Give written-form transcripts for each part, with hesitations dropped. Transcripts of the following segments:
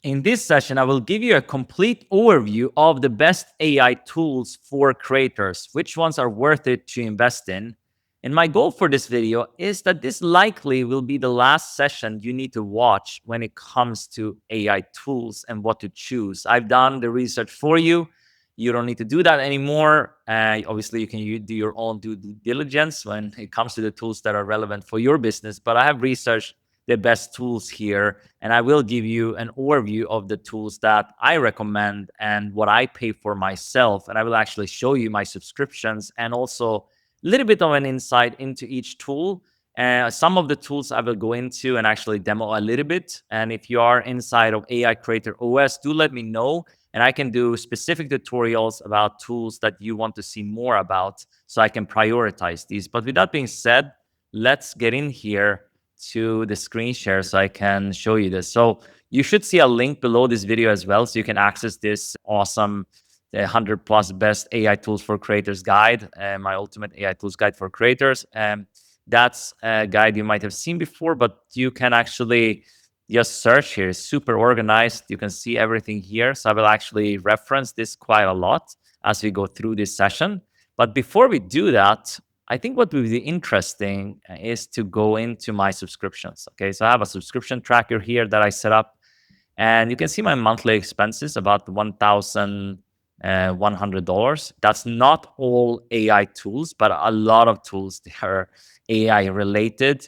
In this session, I will give you a complete overview of the best AI tools for creators, which ones are worth it to invest in. And my goal for this video is that this likely will be the last session you need to watch when it comes to AI tools and what to choose. I've done the research for you. You don't need to do that anymore. Obviously, you can do your own due diligence when it comes to the tools that are relevant for your business. But I have researched the best tools here, and I will give you an overview of the tools that I recommend and what I pay for myself. And I will actually show you my subscriptions and also a little bit of an insight into each tool. Some of the tools I will go into and actually demo a little bit. And if you are inside of AI Creator OS, do let me know. And I can do specific tutorials about tools that you want to see more about so I can prioritize these. But with that being said, let's get in here to the screen share so I can show you this. So you should see a link below this video as well, so you can access this awesome 100+ best AI tools for creators guide, my ultimate AI tools guide for creators. That's a guide you might have seen before, but you can actually just search here. It's super organized. You can see everything here. So I will actually reference this quite a lot as we go through this session. But before we do that, I think what would be interesting is to go into my subscriptions. Okay, so I have a subscription tracker here that I set up, and you can see my monthly expenses about $1,100. That's not all AI tools, but a lot of tools that are AI related,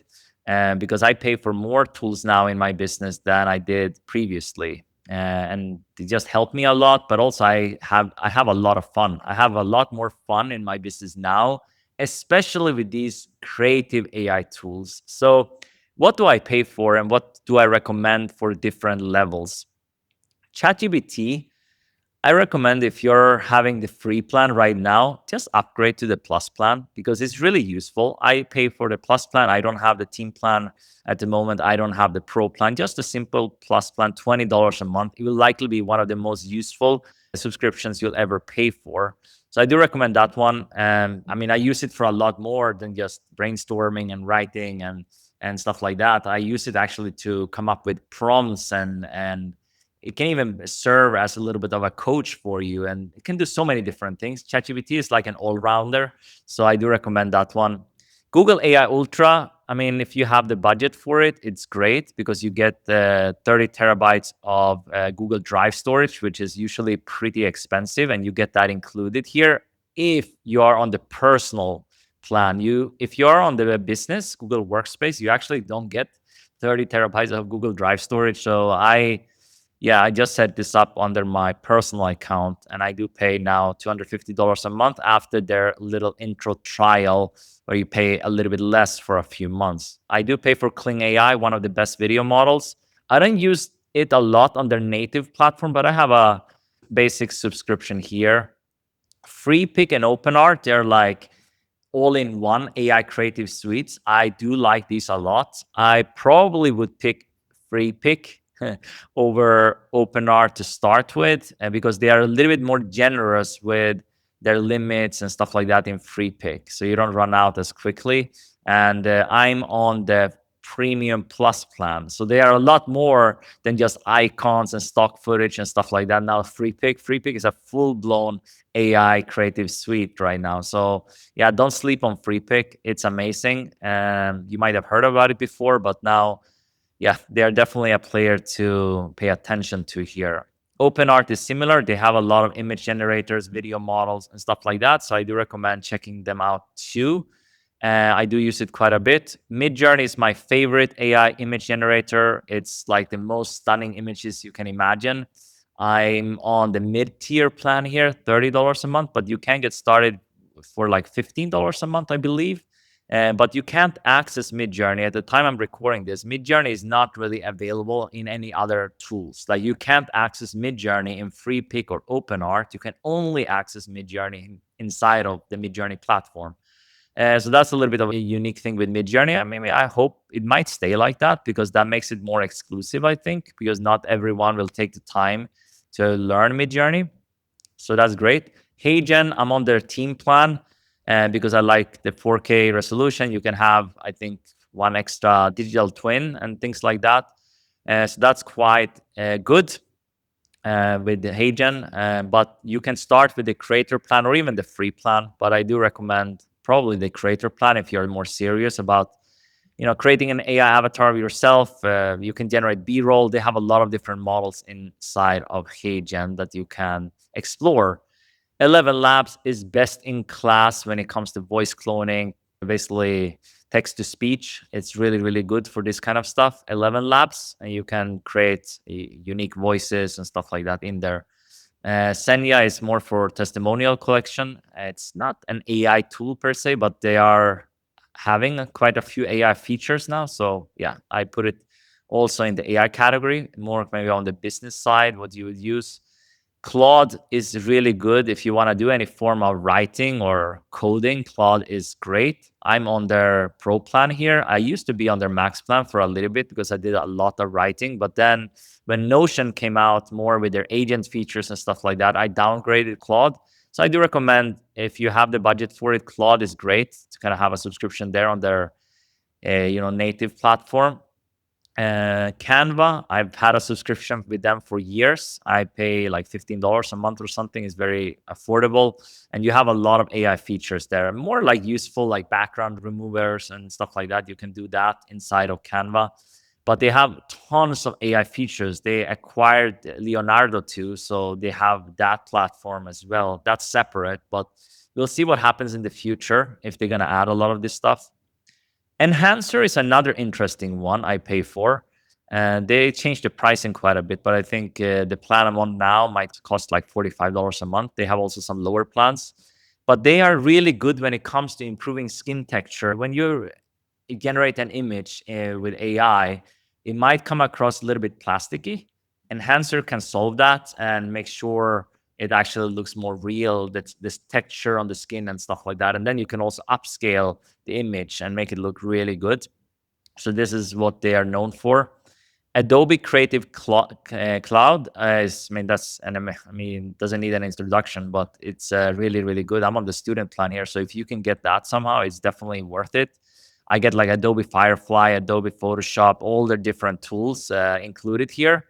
because I pay for more tools now in my business than I did previously. And they just help me a lot, but also I have a lot of fun. I have a lot more fun in my business now, especially with these creative AI tools. So what do I pay for and what do I recommend for different levels? ChatGPT, I recommend if you're having the free plan right now, just upgrade to the plus plan because it's really useful. I pay for the plus plan. I don't have the team plan at the moment. I don't have the pro plan, just a simple plus plan, $20 a month. It will likely be one of the most useful subscriptions you'll ever pay for. So I do recommend that one. I mean, I use it for a lot more than just brainstorming and writing and stuff like that. I use it actually to come up with prompts and it can even serve as a little bit of a coach for you, and it can do so many different things. ChatGPT is like an all-rounder, so I do recommend that one. Google AI Ultra, I mean, if you have the budget for it, it's great because you get 30 terabytes of Google Drive storage, which is usually pretty expensive, and you get that included here if you are on the personal plan. If you are on the business Google Workspace, you actually don't get 30 terabytes of Google Drive storage. So I just set this up under my personal account, and I do pay now $250 a month after their little intro trial where you pay a little bit less for a few months. I do pay for Kling AI, one of the best video models. I don't use it a lot on their native platform, but I have a basic subscription here. Freepik and OpenArt, they're like all-in-one AI creative suites. I do like these a lot. I probably would pick Freepik over OpenArt to start with, because they are a little bit more generous with their limits and stuff like that in Freepik, so you don't run out as quickly. And I'm on the premium plus plan, so they are a lot more than just icons and stock footage and stuff like that. Now Freepik is a full-blown AI creative suite right now. So yeah, don't sleep on Freepik. It's amazing. You might have heard about it before, but now they are definitely a player to pay attention to here. OpenArt is similar. They have a lot of image generators, video models, and stuff like that. So I do recommend checking them out too. I do use it quite a bit. Midjourney is my favorite AI image generator. It's like the most stunning images you can imagine. I'm on the mid-tier plan here, $30 a month, but you can get started for like $15 a month, I believe. But you can't access Midjourney. At the time I'm recording this, Midjourney is not really available in any other tools. Like you can't access Midjourney in Freepik or OpenArt. You can only access Midjourney inside of the Midjourney platform. So that's a little bit of a unique thing with Midjourney. I mean, I hope it might stay like that because that makes it more exclusive, I think, because not everyone will take the time to learn Midjourney. So that's great. HeyGen, I'm on their team plan because I like the 4K resolution. You can have, I think, one extra digital twin and things like that. So that's quite good. with the HeyGen, but you can start with the creator plan or even the free plan. But I do recommend probably the creator plan if you're more serious about creating an AI avatar of yourself. You can generate B-roll. They have a lot of different models inside of HeyGen that you can explore. ElevenLabs is best in class when it comes to voice cloning, basically text to speech. It's really, really good for this kind of stuff. ElevenLabs, and you can create unique voices and stuff like that in there. Senya is more for testimonial collection. It's not an AI tool per se, but they are having quite a few AI features now. So yeah, I put it also in the AI category, more maybe on the business side, what you would use. Claude is really good if you want to do any form of writing or coding. Claude is great. I'm on their pro plan here. I used to be on their max plan for a little bit because I did a lot of writing. But then when Notion came out more with their agent features and stuff like that, I downgraded Claude. So I do recommend, if you have the budget for it, Claude is great to kind of have a subscription there on their native platform. Canva, I've had a subscription with them for years. I pay like $15 a month or something. It's very affordable, and you have a lot of AI features there, more like useful, like background removers and stuff like that. You can do that inside of Canva, but they have tons of AI features. They acquired Leonardo too, so they have that platform as well. That's separate, but we'll see what happens in the future if they're gonna add a lot of this stuff. Enhancor is another interesting one I pay for. And they changed the pricing quite a bit, but I think the plan I'm on now might cost like $45 a month. They have also some lower plans, but they are really good when it comes to improving skin texture. When you generate an image with AI, it might come across a little bit plasticky. Enhancer can solve that and make sure it actually looks more real, that's this texture on the skin and stuff like that. And then you can also upscale the image and make it look really good. So this is what they are known for. Adobe Creative Cloud is, I mean, that's, and I mean, doesn't need an introduction, but it's really, really good. I'm on the student plan here, so if you can get that somehow, it's definitely worth it. I get like Adobe Firefly, Adobe Photoshop, all the different tools included here.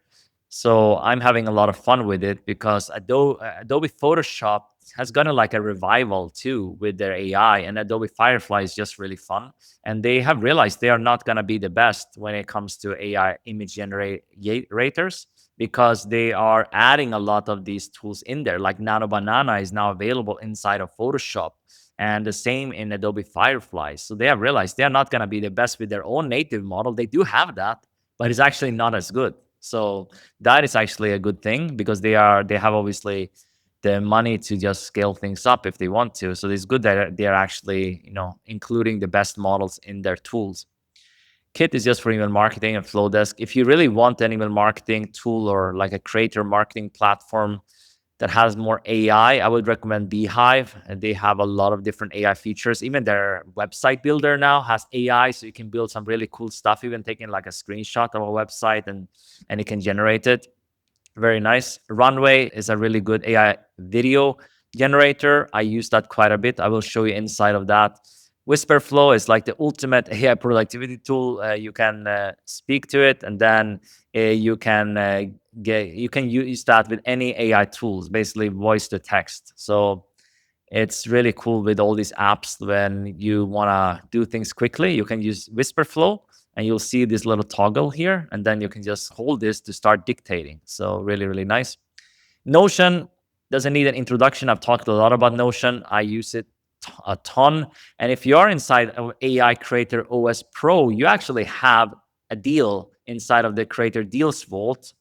So I'm having a lot of fun with it because Adobe Photoshop has gotten like a revival too with their AI, and Adobe Firefly is just really fun. And they have realized they are not going to be the best when it comes to AI image generators, because they are adding a lot of these tools in there. Like Nano Banana is now available inside of Photoshop, and the same in Adobe Firefly. So they have realized they are not going to be the best with their own native model. They do have that, but it's actually not as good. So that is actually a good thing, because they have obviously the money to just scale things up if they want to. So it's good that they're actually, including the best models in their tools. Kit is just for email marketing, and Flowdesk. If you really want an email marketing tool or like a creator marketing platform that has more AI, I would recommend Beehive. And they have a lot of different AI features. Even their website builder now has AI, so you can build some really cool stuff, even taking like a screenshot of a website and it can generate it. Very nice. Runway is a really good AI video generator. I use that quite a bit. I will show you inside of that. Whisperflow is like the ultimate AI productivity tool. You can speak to it, and then you can use that with any AI tools, basically voice to text. So it's really cool with all these apps. When you want to do things quickly, you can use Whisperflow, and you'll see this little toggle here, and then you can just hold this to start dictating. So really, really nice. Notion doesn't need an introduction. I've talked a lot about Notion. I use it a ton. And if you are inside of AI Creator OS Pro, you actually have a deal inside of the Creator Deals Vault.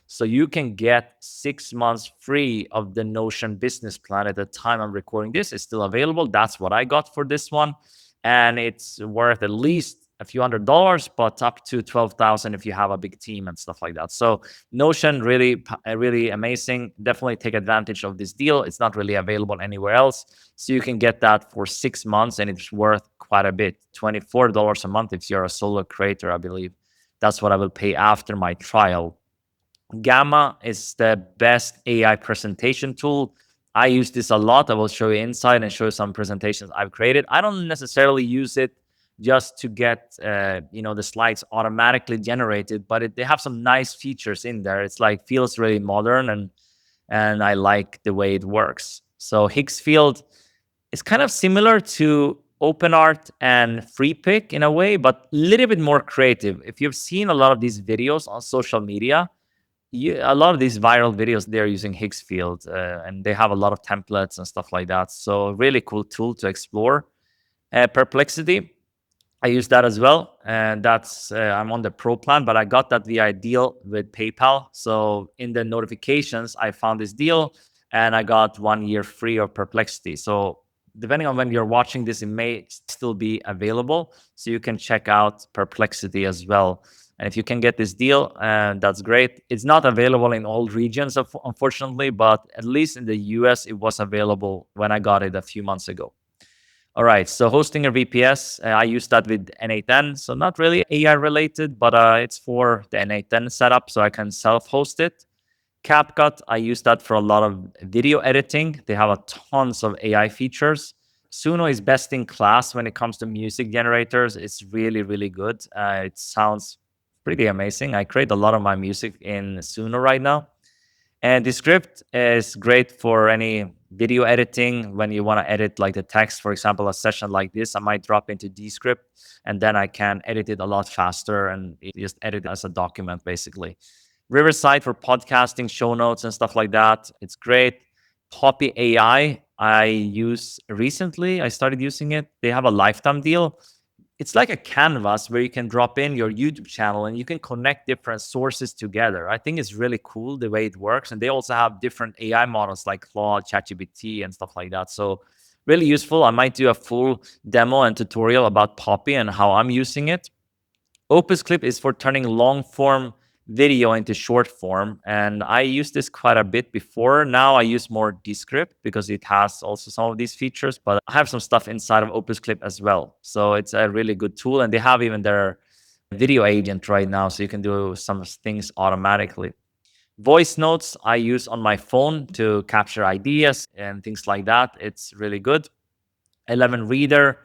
So you can get 6 months free of the Notion business plan. At the time I'm recording this, it's still available. That's what I got for this one. And it's worth at least a few $100s, but up to 12,000 if you have a big team and stuff like that. So Notion, really, really amazing. Definitely take advantage of this deal. It's not really available anywhere else. So you can get that for 6 months, and it's worth quite a bit. $24 a month if you're a solo creator, I believe. That's what I will pay after my trial. Gamma is the best AI presentation tool. I use this a lot. I will show you inside and show you some presentations I've created. I don't necessarily use it just to get the slides automatically generated. But they have some nice features in there. It's like feels really modern, and I like the way it works. So Higgsfield is kind of similar to OpenArt and Freepik in a way, but a little bit more creative. If you've seen a lot of these videos on social media, a lot of these viral videos, they're using Higgsfield, and they have a lot of templates and stuff like that. So really cool tool to explore. Perplexity, I use that as well, and that's I'm on the pro plan, but I got that via deal with PayPal. So in the notifications, I found this deal, and I got 1 year free of Perplexity. So depending on when you're watching this, it may still be available, so you can check out Perplexity as well. And if you can get this deal, that's great. It's not available in all regions, unfortunately, but at least in the US, it was available when I got it a few months ago. All right, so hosting a VPS, I use that with N8N. So not really AI related, but it's for the N8N setup, so I can self-host it. CapCut, I use that for a lot of video editing. They have a tons of AI features. Suno is best in class when it comes to music generators. It's really, really good. It sounds pretty amazing. I create a lot of my music in Suno right now. And Descript is great for any video editing. When you want to edit like the text, for example, a session like this, I might drop into Descript, and then I can edit it a lot faster and just edit it as a document basically. Riverside for podcasting, show notes and stuff like that. It's great. Poppy AI, I use recently. I started using it. They have a lifetime deal. It's like a canvas where you can drop in your YouTube channel and you can connect different sources together. I think it's really cool the way it works. And they also have different AI models like Claude, ChatGPT, and stuff like that. So really useful. I might do a full demo and tutorial about Poppy and how I'm using it. Opus Clip is for turning long form video into short form. And I used this quite a bit before. Now I use more Descript because it has also some of these features, but I have some stuff inside of Opus Clip as well. So it's a really good tool. And they have even their video agent right now. So you can do some things automatically. Voice notes I use on my phone to capture ideas and things like that. It's really good. 11 Reader,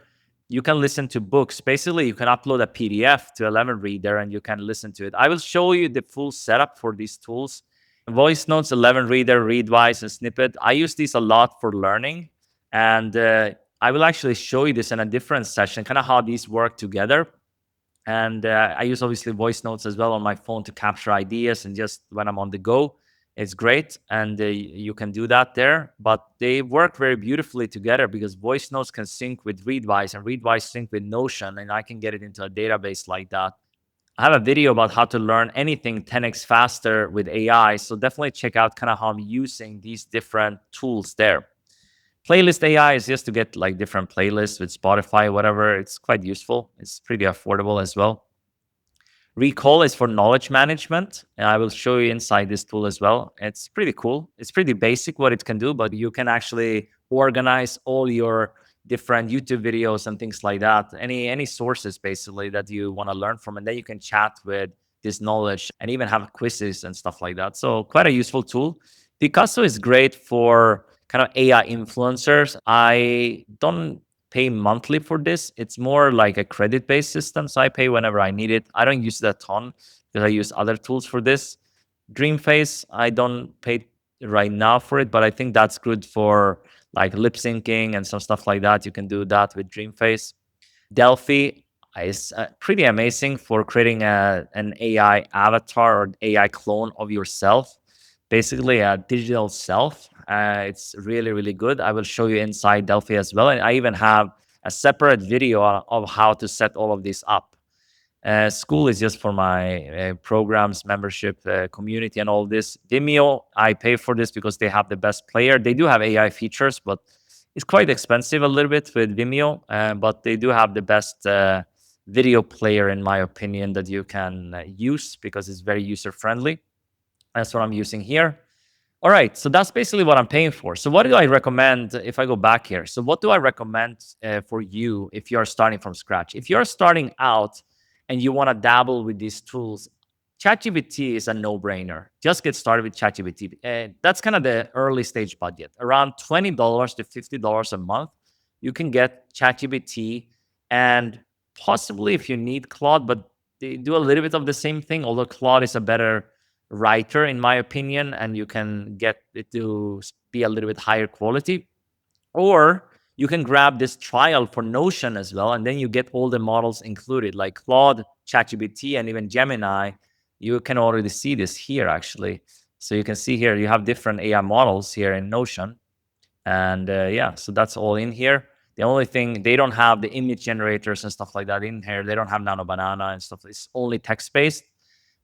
you can listen to books. Basically, you can upload a PDF to 11 Reader and you can listen to it. I will show you the full setup for these tools. Voice Notes, 11 Reader, Readwise, and Snippet. I use these a lot for learning. And I will actually show you this in a different session, kind of how these work together. And I use obviously voice notes as well on my phone to capture ideas and just when I'm on the go. It's great. And you can do that there. But they work very beautifully together because voice notes can sync with Readwise and Readwise sync with Notion. And I can get it into a database like that. I have a video about how to learn anything 10x faster with AI. So definitely check out kind of how I'm using these different tools there. Playlist AI is just to get like different playlists with Spotify, whatever. It's quite useful. It's pretty affordable as well. Recall is for knowledge management, and I will show you inside this tool as well. It's pretty cool. It's pretty basic what it can do, but you can actually organize all your different YouTube videos and things like that. Any sources basically that you want to learn from, and then you can chat with this knowledge and even have quizzes and stuff like that. So quite a useful tool. Picasso is great for kind of AI influencers. I don't pay monthly for this. It's more like a credit-based system, so I pay whenever I need it. I don't use it a ton because I use other tools for this. Dreamface, I don't pay right now for it, but I think that's good for like lip syncing and some stuff like that. You can do that with Dreamface. Delphi is pretty amazing for creating an AI avatar or AI clone of yourself, basically a digital self. It's really, really good. I will show you inside Delphi as well. And I even have a separate video of how to set all of this up. School is just for my programs, membership, community, and all this. Vimeo, I pay for this because they have the best player. They do have AI features, but it's quite expensive a little bit with Vimeo. But they do have the best video player, in my opinion, that you can use because it's very user friendly. That's what I'm using here. All right, so that's basically what I'm paying for. So what do I recommend if I go back here? So what do I recommend for you if you're starting from scratch? If you're starting out and you want to dabble with these tools, ChatGPT is a no-brainer. Just get started with ChatGPT. That's kind of the early stage budget. Around $20 to $50 a month, you can get ChatGPT, and possibly if you need Claude, but they do a little bit of the same thing, although Claude is a better writer, in my opinion, and you can get it to be a little bit higher quality. Or you can grab this trial for Notion as well, and then you get all the models included, like Claude, ChatGPT, and even Gemini. You can already see this here, actually. So you can see here, you have different AI models here in Notion. And yeah, so that's all in here. The only thing, they don't have the image generators and stuff like that in here. They don't have Nano Banana and stuff. It's only text-based.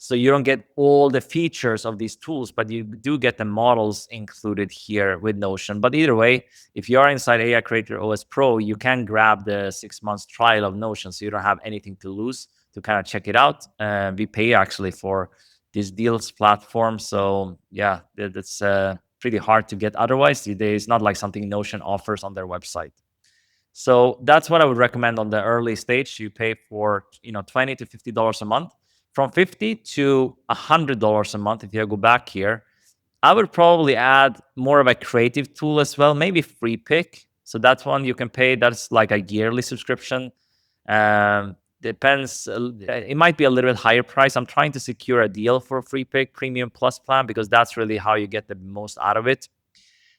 So you don't get all the features of these tools, but you do get the models included here with Notion. But either way, if you are inside AI Creator OS Pro, you can grab the 6 months trial of Notion, so you don't have anything to lose to kind of check it out. We pay actually for this deals platform. So yeah, that's pretty hard to get otherwise. It's not like something Notion offers on their website. So that's what I would recommend on the early stage. You pay for $20 to $50 a month. From $50 to $100 a month, if you go back here, I would probably add more of a creative tool as well, maybe Freepik. So that's one you can pay. That's like a yearly subscription. Depends. It might be a little bit higher price. I'm trying to secure a deal for Freepik Premium Plus plan because that's really how you get the most out of it.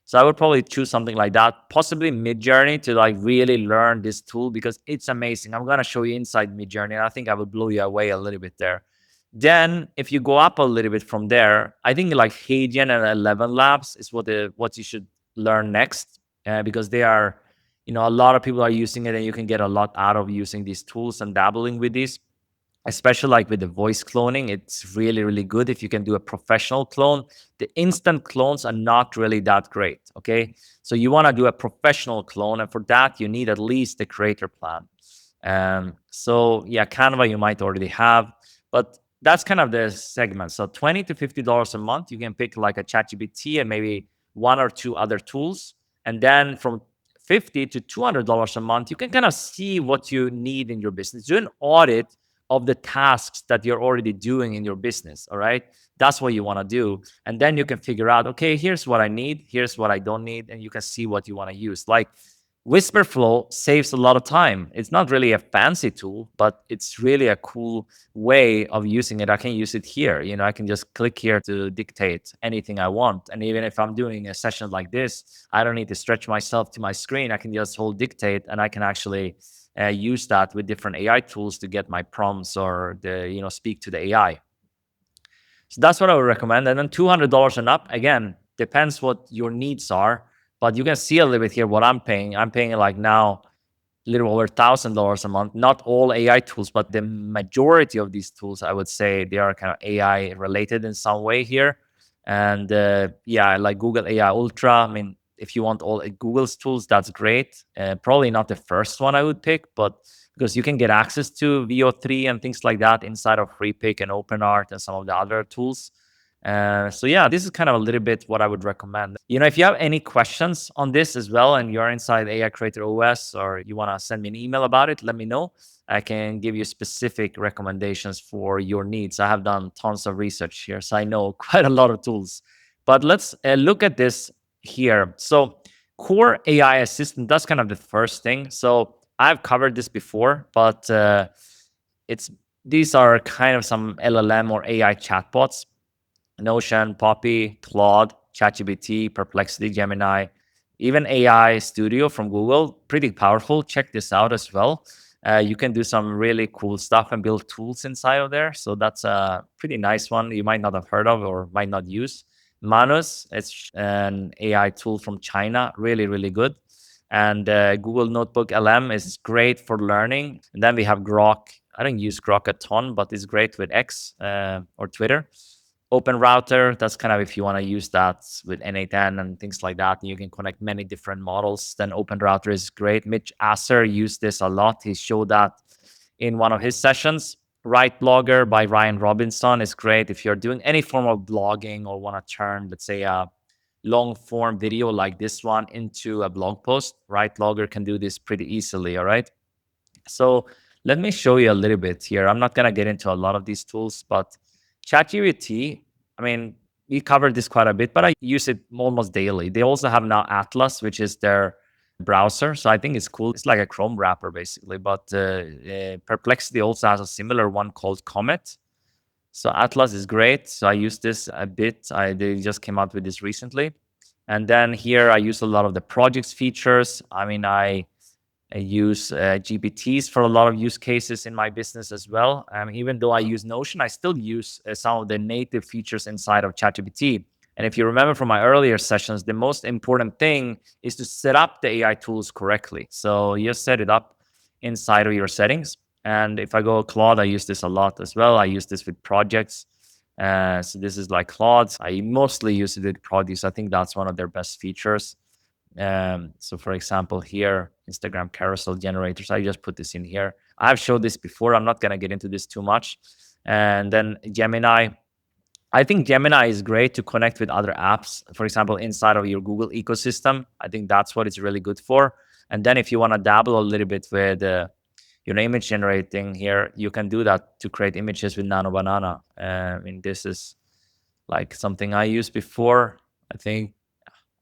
So I would probably choose something like that, possibly Midjourney to like really learn this tool because it's amazing. I'm gonna show you inside Midjourney, and I think I would blow you away a little bit there. Then, if you go up a little bit from there, I think like HeyGen and ElevenLabs is what you should learn next, because they are, a lot of people are using it, and you can get a lot out of using these tools and dabbling with these, especially like with the voice cloning. It's really, really good if you can do a professional clone. The instant clones are not really that great. Okay, so you want to do a professional clone, and for that you need at least the creator plan. So yeah, Canva you might already have, but that's kind of the segment. So $20 to $50 a month, you can pick like a ChatGPT and maybe one or two other tools, and then from $50 to $200 a month, you can kind of see what you need in your business. Do an audit of the tasks that you're already doing in your business. All right, that's what you want to do, and then you can figure out, okay, here's what I need, here's what I don't need, and you can see what you want to use. Like Whisperflow saves a lot of time. It's not really a fancy tool, but it's really a cool way of using it. I can use it here. I can just click here to dictate anything I want. And even if I'm doing a session like this, I don't need to stretch myself to my screen. I can just hold dictate, and I can actually use that with different AI tools to get my prompts or speak to the AI. So that's what I would recommend. And then $200 and up, again, depends what your needs are. But you can see a little bit here what I'm paying. I'm paying like now a little over $1,000 a month. Not all AI tools, but the majority of these tools, I would say, they are kind of AI related in some way here. And yeah, like Google AI Ultra. I mean, if you want all Google's tools, that's great. Probably not the first one I would pick, but because you can get access to VO3 and things like that inside of Freepik and OpenArt and some of the other tools. So yeah, this is kind of a little bit what I would recommend. If you have any questions on this as well, and you're inside AI Creator OS, or you want to send me an email about it, let me know. I can give you specific recommendations for your needs. I have done tons of research here, so I know quite a lot of tools. But let's look at this here. So core AI assistant, that's kind of the first thing. So I've covered this before, but these are kind of some LLM or AI chatbots. Notion, Poppy, Claude, ChatGPT, Perplexity, Gemini, even AI Studio from Google. Pretty powerful. Check this out as well. You can do some really cool stuff and build tools inside of there. So that's a pretty nice one you might not have heard of or might not use. Manus, it's an AI tool from China. Really, really good. And Google Notebook LM is great for learning. And then we have Grok. I don't use Grok a ton, but it's great with X or Twitter. Open Router, that's kind of if you want to use that with N8N and things like that, and you can connect many different models, then Open Router is great. Mitch Asser used this a lot. He showed that in one of his sessions. Write Blogger by Ryan Robinson is great if you're doing any form of blogging or want to turn, let's say, a long form video like this one into a blog post. Write Blogger can do this pretty easily, all right? So let me show you a little bit here. I'm not going to get into a lot of these tools, but ChatGPT, I mean, we covered this quite a bit, but I use it almost daily. They also have now Atlas, which is their browser. So I think it's cool. It's like a Chrome wrapper basically, but Perplexity also has a similar one called Comet. So Atlas is great. So I use this a bit. They just came out with this recently. And then here I use a lot of the projects features. I mean, I use GPTs for a lot of use cases in my business as well. Even though I use Notion, I still use some of the native features inside of ChatGPT. And if you remember from my earlier sessions, the most important thing is to set up the AI tools correctly. So you set it up inside of your settings. And if I go Claude, I use this a lot as well. I use this with projects. So this is like Claude. I mostly use it with projects. I think that's one of their best features. So for example, here, Instagram carousel generators, I just put this in here. I've showed this before. I'm not going to get into this too much. And then Gemini, I think Gemini is great to connect with other apps. For example, inside of your Google ecosystem, I think that's what it's really good for. And then if you want to dabble a little bit with your image generating here, you can do that to create images with Nano Banana. I mean, this is like something I used before. I think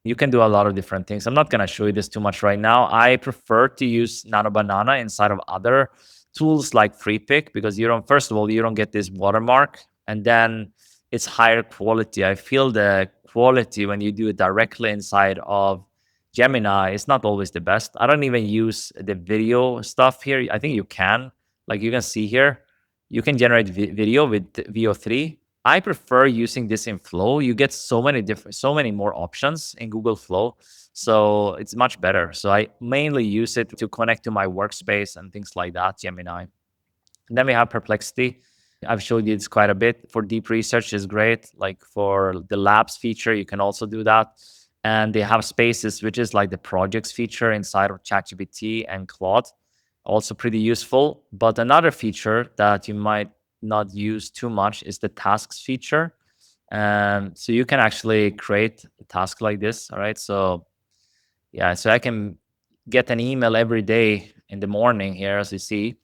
you can do a lot of different things. I'm not going to show you this too much right now. I prefer to use Nano Banana inside of other tools like Freepik because you don't, first of all, you don't get this watermark, and then it's higher quality. I feel the quality when you do it directly inside of Gemini is not always the best. I don't even use the video stuff here. I think you can, like you can see here, you can generate video with VO3. I prefer using this in Flow. You get so many more options in Google Flow. So it's much better. So I mainly use it to connect to my workspace and things like that, Gemini. And then we have Perplexity. I've showed you this quite a bit. For deep research is great. Like for the labs feature, you can also do that. And they have Spaces, which is like the projects feature inside of ChatGPT and Claude. Also pretty useful. But another feature that you might not use too much is the tasks feature. So you can actually create a task like this. All right. So yeah, so I can get an email every day in the morning here, as you see,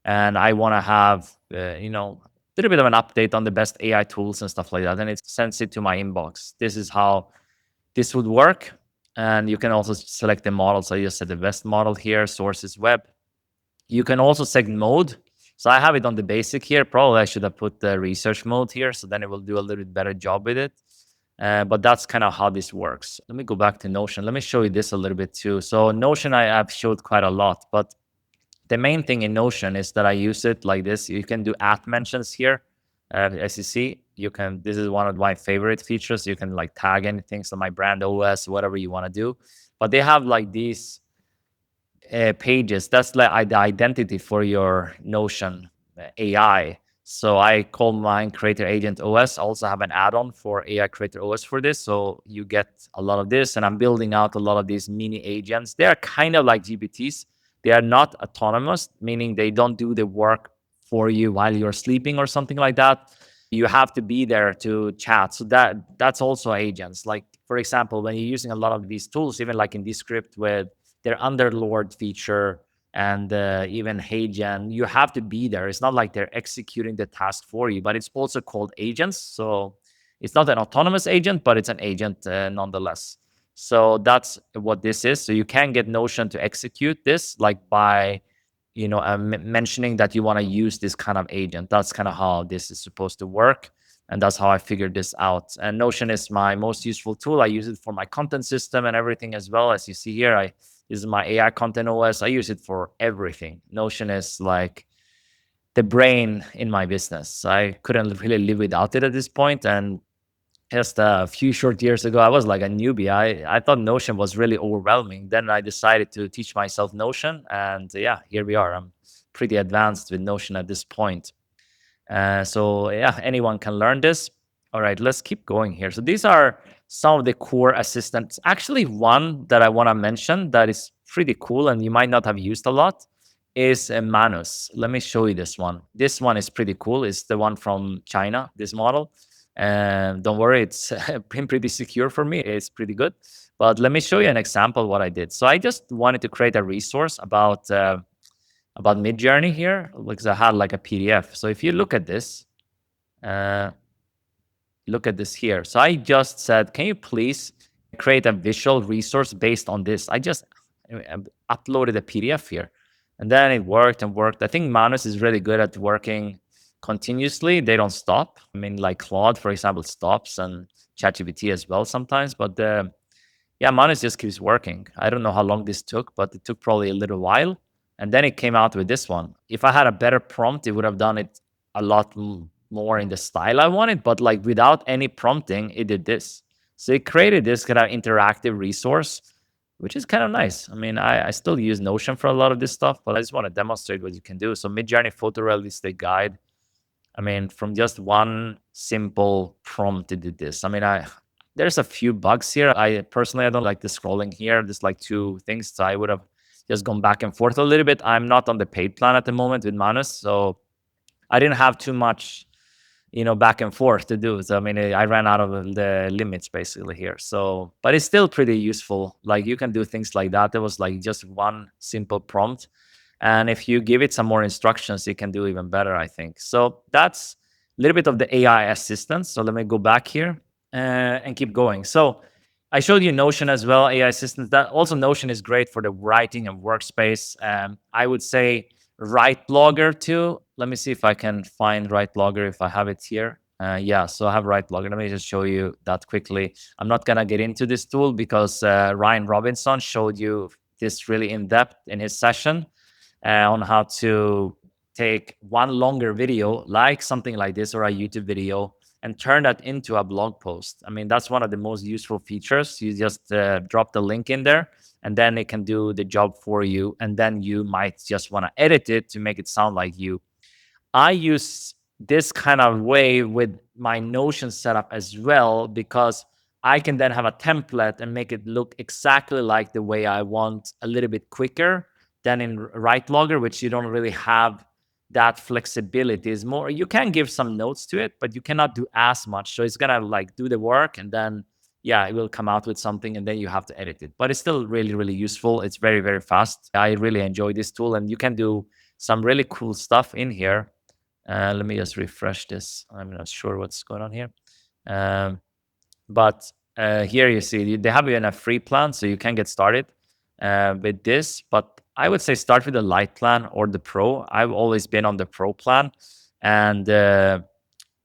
and I want to have a little bit of an update on the best AI tools and stuff like that, and it sends it to my inbox. This is how this would work, and you can also select the model. So I just set the best model here. Source is web. You can also select mode. So I have it on the basic here. Probably I should have put the research mode here, so then it will do a little bit better job with it. But that's kind of how this works. Let me go back to Notion. Let me show you this a little bit too. So Notion, I have showed quite a lot, but the main thing in Notion is that I use it like this. You can do at mentions here. As you see, you can, this is one of my favorite features. You can like tag anything. So my brand OS, whatever you want to do. But they have like these pages. That's like the identity for your Notion AI. So I call mine Creator Agent OS. I also have an add-on for AI Creator OS for this. So you get a lot of this, and I'm building out a lot of these mini agents. They are kind of like GPTs. They are not autonomous, meaning they don't do the work for you while you're sleeping or something like that. You have to be there to chat. So that's also agents. Like for example, when you're using a lot of these tools, even like in Descript with their Underlord feature and even HeyGen, you have to be there. It's not like they're executing the task for you, but it's also called agents. So it's not an autonomous agent, but it's an agent nonetheless. So that's what this is. So you can get Notion to execute this, like by mentioning that you want to use this kind of agent. That's kind of how this is supposed to work. And that's how I figured this out. And Notion is my most useful tool. I use it for my content system and everything as well. As you see here, this is my AI content OS. I use it for everything. Notion is like the brain in my business. I couldn't really live without it at this point. And just a few short years ago, I was like a newbie. I thought Notion was really overwhelming. Then I decided to teach myself Notion. And yeah, here we are. I'm pretty advanced with Notion at this point. So yeah, anyone can learn this. All right, let's keep going here. So these are some of the core assistants. Actually, one that I want to mention that is pretty cool and you might not have used a lot is Manus. Let me show you this one. This one is pretty cool. It's the one from China, this model. And don't worry, it's been pretty secure for me. It's pretty good. But let me show you an example of what I did. So I just wanted to create a resource about Midjourney here, because I had like a PDF. So if you look at this, look at this here. So I just said, can you please create a visual resource based on this? uploaded a PDF here, and then it worked and worked. I think Manus is really good at working continuously. They don't stop. I mean, like Claude, for example, stops, and ChatGPT as well sometimes. But yeah, Manus just keeps working. I don't know how long this took, but it took probably a little while. And then it came out with this one. If I had a better prompt, it would have done it a lot more in the style I wanted. But like without any prompting, it did this. So it created this kind of interactive resource, which is kind of nice. I mean, I still use Notion for a lot of this stuff, but I just want to demonstrate what you can do. So Midjourney Photorealistic Guide. I mean, from just one simple prompt, it did this. I mean, there's a few bugs here. I personally, I don't like the scrolling here. There's like two things. So I would have just gone back and forth a little bit. I'm not on the paid plan at the moment with Manus, so I didn't have too much, back and forth to do. So I mean, I ran out of the limits basically here. So, but it's still pretty useful. Like you can do things like that. There was like just one simple prompt, and if you give it some more instructions, it can do even better, I think. So that's a little bit of the AI assistance. So let me go back here and keep going. So I showed you Notion as well, AI assistant. That also Notion is great for the writing and workspace. I would say Write Blogger too. Let me see if I can find Write Blogger if I have it here. Yeah, so I have Write Blogger. Let me just show you that quickly. I'm not gonna get into this tool because Ryan Robinson showed you this really in depth in his session on how to take one longer video, like something like this or a YouTube video, and turn that into a blog post. I mean, that's one of the most useful features. You just drop the link in there, and then it can do the job for you. And then you might just want to edit it to make it sound like you. I use this kind of way with my Notion setup as well, because I can then have a template and make it look exactly like the way I want, a little bit quicker than in Write Logger, which you don't really have that flexibility. Is more, you can give some notes to it, but you cannot do as much. So it's gonna like do the work, and then yeah, it will come out with something, and then you have to edit it. But it's still really, really useful. It's very, very fast. I really enjoy this tool, and you can do some really cool stuff in here. Let me just refresh this. I'm not sure what's going on here. Um, but here you see they have even a free plan, so you can get started with this. But I would say start with the light plan or the pro. I've always been on the pro plan, and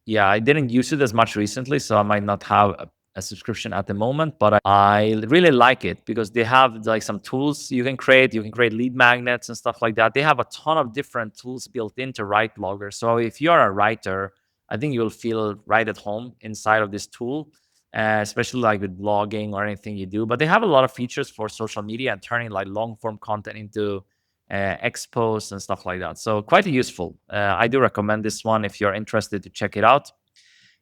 yeah, I didn't use it as much recently, so I might not have a subscription at the moment, but I really like it because they have like some tools you can create. You can create lead magnets and stuff like that. They have a ton of different tools built into Write Blogger. So if you're a writer, I think you'll feel right at home inside of this tool, especially like with blogging or anything you do. But they have a lot of features for social media and turning like long form content into expos and stuff like that. So quite useful. I do recommend this one if you're interested to check it out.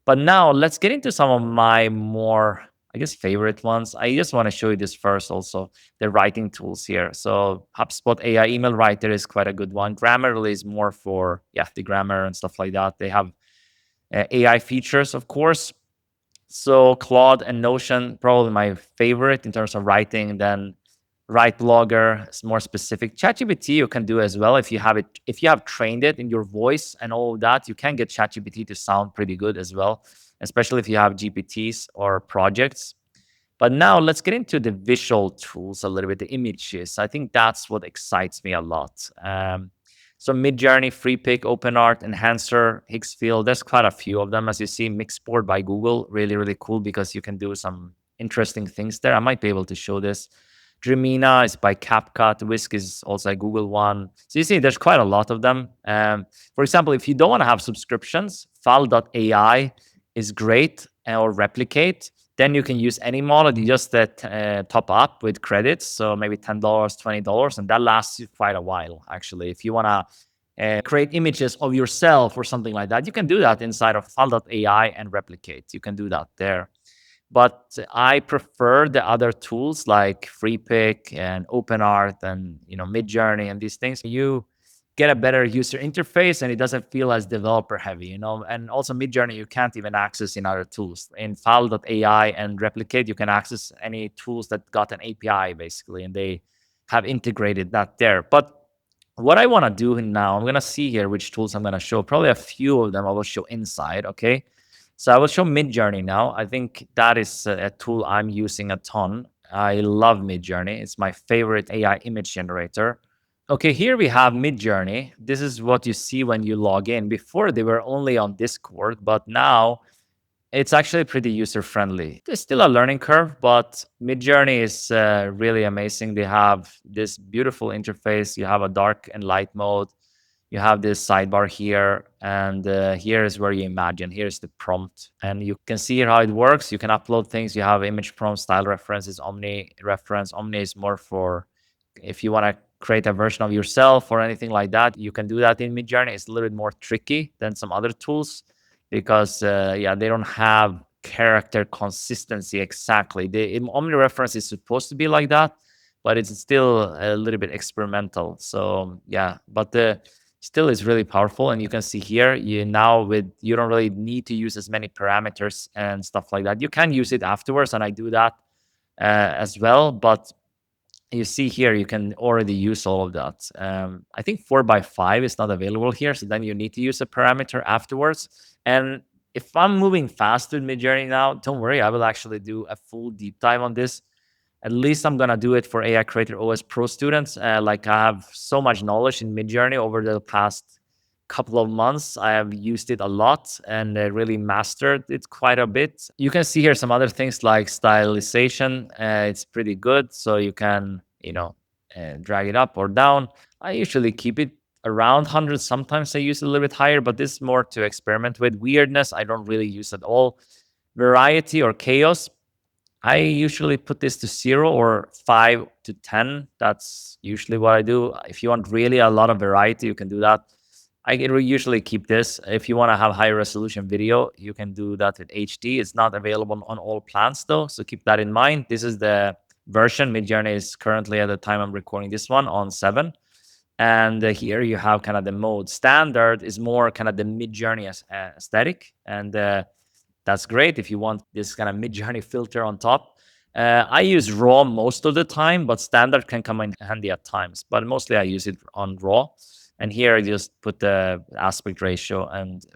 But now let's get into some of my more, I guess, favorite ones. I just want to show you this first also, the writing tools here. So HubSpot AI email writer is quite a good one. Grammarly is more for, yeah, the grammar and stuff like that. They have AI features, of course. So Claude and Notion, probably my favorite in terms of writing. Then Write Blogger is more specific. ChatGPT you can do as well if you have it. If you have trained it in your voice and all of that, you can get ChatGPT to sound pretty good as well, especially if you have GPTs or projects. But now let's get into the visual tools a little bit, the images. I think that's what excites me a lot. So Midjourney, Freepik, OpenArt, Enhancor, Higgsfield, there's quite a few of them. As you see, Mixboard by Google, really, really cool because you can do some interesting things there. I might be able to show this. Dreamina is by CapCut. Whisk is also a Google one. So you see, there's quite a lot of them. For example, if you don't want to have subscriptions, Fal.ai is great, or Replicate. Then you can use any model. You just top up with credits, so maybe $10, $20, and that lasts you quite a while, actually. If you want to create images of yourself or something like that, you can do that inside of Fal.ai and Replicate. You can do that there. But I prefer the other tools like Freepik and OpenArt and Midjourney and these things. You get a better user interface and it doesn't feel as developer heavy. And also Midjourney you can't even access in other tools. In Fal.ai and Replicate, you can access any tools that got an API basically, and they have integrated that there. But what I want to do now, I'm going to see here which tools I'm going to show. Probably a few of them I will show inside, okay? So I will show Midjourney now. I think that is a tool I'm using a ton. I love Midjourney. It's my favorite AI image generator. Okay, here we have Midjourney. This is what you see when you log in. Before they were only on Discord, but now it's actually pretty user friendly. There's still a learning curve, but Midjourney is really amazing. They have this beautiful interface. You have a dark and light mode. You have this sidebar here, and here is where you imagine. Here's the prompt, and you can see here how it works. You can upload things. You have image prompt, style references, Omni reference. Omni is more for if you want to create a version of yourself or anything like that. You can do that in Midjourney. It's a little bit more tricky than some other tools because yeah, they don't have character consistency exactly. The Omni reference is supposed to be like that, but it's still a little bit experimental. So yeah, but the still is really powerful. And you can see here, you now with you don't really need to use as many parameters and stuff like that. You can use it afterwards, and I do that as well. But you see here, you can already use all of that. I think 4 by 5 is not available here, so then you need to use a parameter afterwards. And if I'm moving fast with Midjourney now, don't worry, I will actually do a full deep dive on this. At least I'm gonna do it for AI Creator OS Pro students. Like I have so much knowledge in Midjourney over the past couple of months. I have used it a lot and really mastered it quite a bit. You can see here some other things like stylization. It's pretty good, so you can drag it up or down. I usually keep it around 100. Sometimes I use it a little bit higher, but this is more to experiment with. Weirdness, I don't really use at all. Variety or chaos, I usually put this to 0 or 5 to 10. That's usually what I do. If you want really a lot of variety, you can do that. I usually keep this. If you want to have high resolution video, you can do that with HD. It's not available on all plans though, so keep that in mind. This is the version. Midjourney is currently, at the time I'm recording this one, on 7. And here you have kind of the mode. Standard is more kind of the Midjourney aesthetic, and that's great if you want this kind of Midjourney filter on top. I use raw most of the time, but standard can come in handy at times. But mostly I use it on raw. And here I just put the aspect ratio, and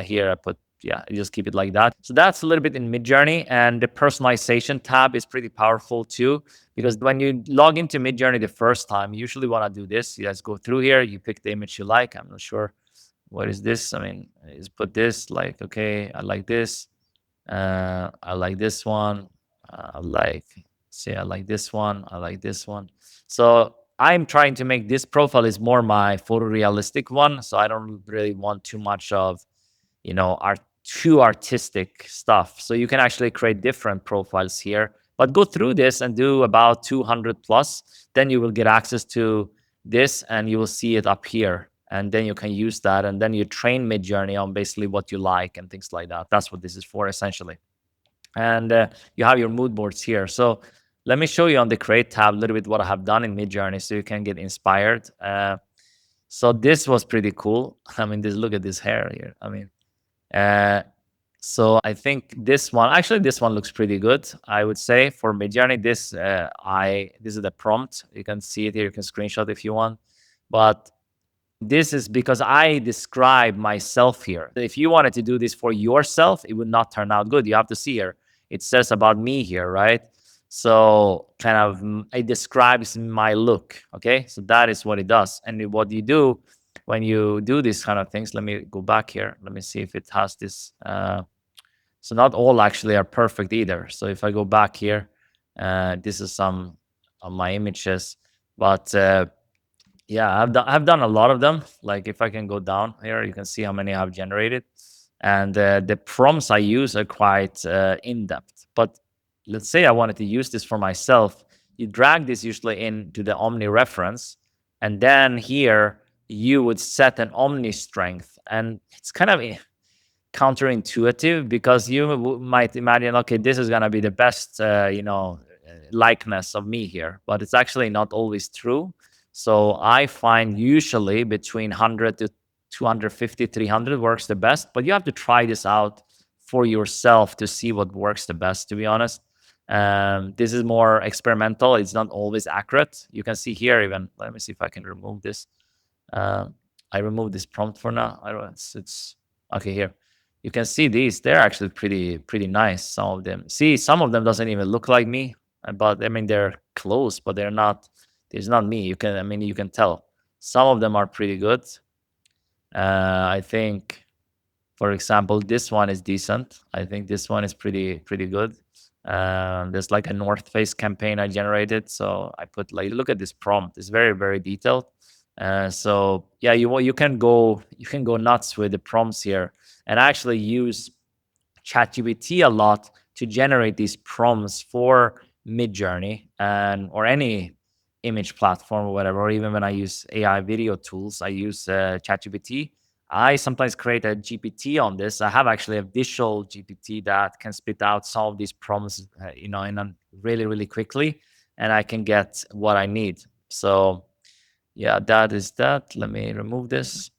here I put, yeah, I just keep it like that. So that's a little bit in Midjourney, and the personalization tab is pretty powerful too, because when you log into Midjourney the first time, you usually want to do this. You guys go through here, you pick the image you like. I'm not sure what is this. I mean, is put this like, okay, I like this. I like this one. I like, say, I like this one. I like this one. So I'm trying to make this profile is more my photorealistic one. So I don't really want too much of, art, too artistic stuff. So you can actually create different profiles here. But go through this and do about 200 plus. Then you will get access to this, and you will see it up here. And then you can use that, and then you train Midjourney on basically what you like and things like that. That's what this is for, essentially. And you have your mood boards here. So let me show you on the create tab a little bit what I have done in Midjourney, so you can get inspired. So this was pretty cool. I mean, look at this hair here. I mean, uh, so I think this one, actually, this one looks pretty good. I would say for Midjourney, this this is the prompt. You can see it here. You can screenshot if you want, but this is because I describe myself here. If you wanted to do this for yourself, it would not turn out good. You have to see here. It says about me here, right? So kind of it describes my look. Okay, so that is what it does. And what you do when you do these kind of things, let me go back here. Let me see if it has this. So not all actually are perfect either. So if I go back here, this is some of my images, but yeah, I've done a lot of them. Like if I can go down here, you can see how many I've generated, and the prompts I use are quite in depth. But let's say I wanted to use this for myself. You drag this usually into the Omni reference, and then here you would set an Omni strength, and it's kind of counterintuitive because you might imagine, okay, this is gonna be the best, likeness of me here, but it's actually not always true. So I find usually between 100 to 250, 300 works the best, but you have to try this out for yourself to see what works the best, to be honest. This is more experimental. It's not always accurate. You can see here even, let me see if I can remove this. I removed this prompt for now. I don't, it's okay here. You can see these, they're actually pretty nice, some of them. See, some of them doesn't even look like me. but I mean they're close, but they're not. It's not me. You can tell. Some of them are pretty good. I think, for example, this one is decent. I think this one is pretty good. There's like a North Face campaign I generated, so I put like, look at this prompt. It's very detailed. So yeah, you can go nuts with the prompts here, and actually use ChatGPT a lot to generate these prompts for Midjourney and or any image platform or whatever. Or even when I use AI video tools, I use ChatGPT. I sometimes create a GPT on this. I have actually a visual GPT that can spit out some of these prompts, in a really quickly, and I can get what I need. So yeah, that is that. Let me remove this.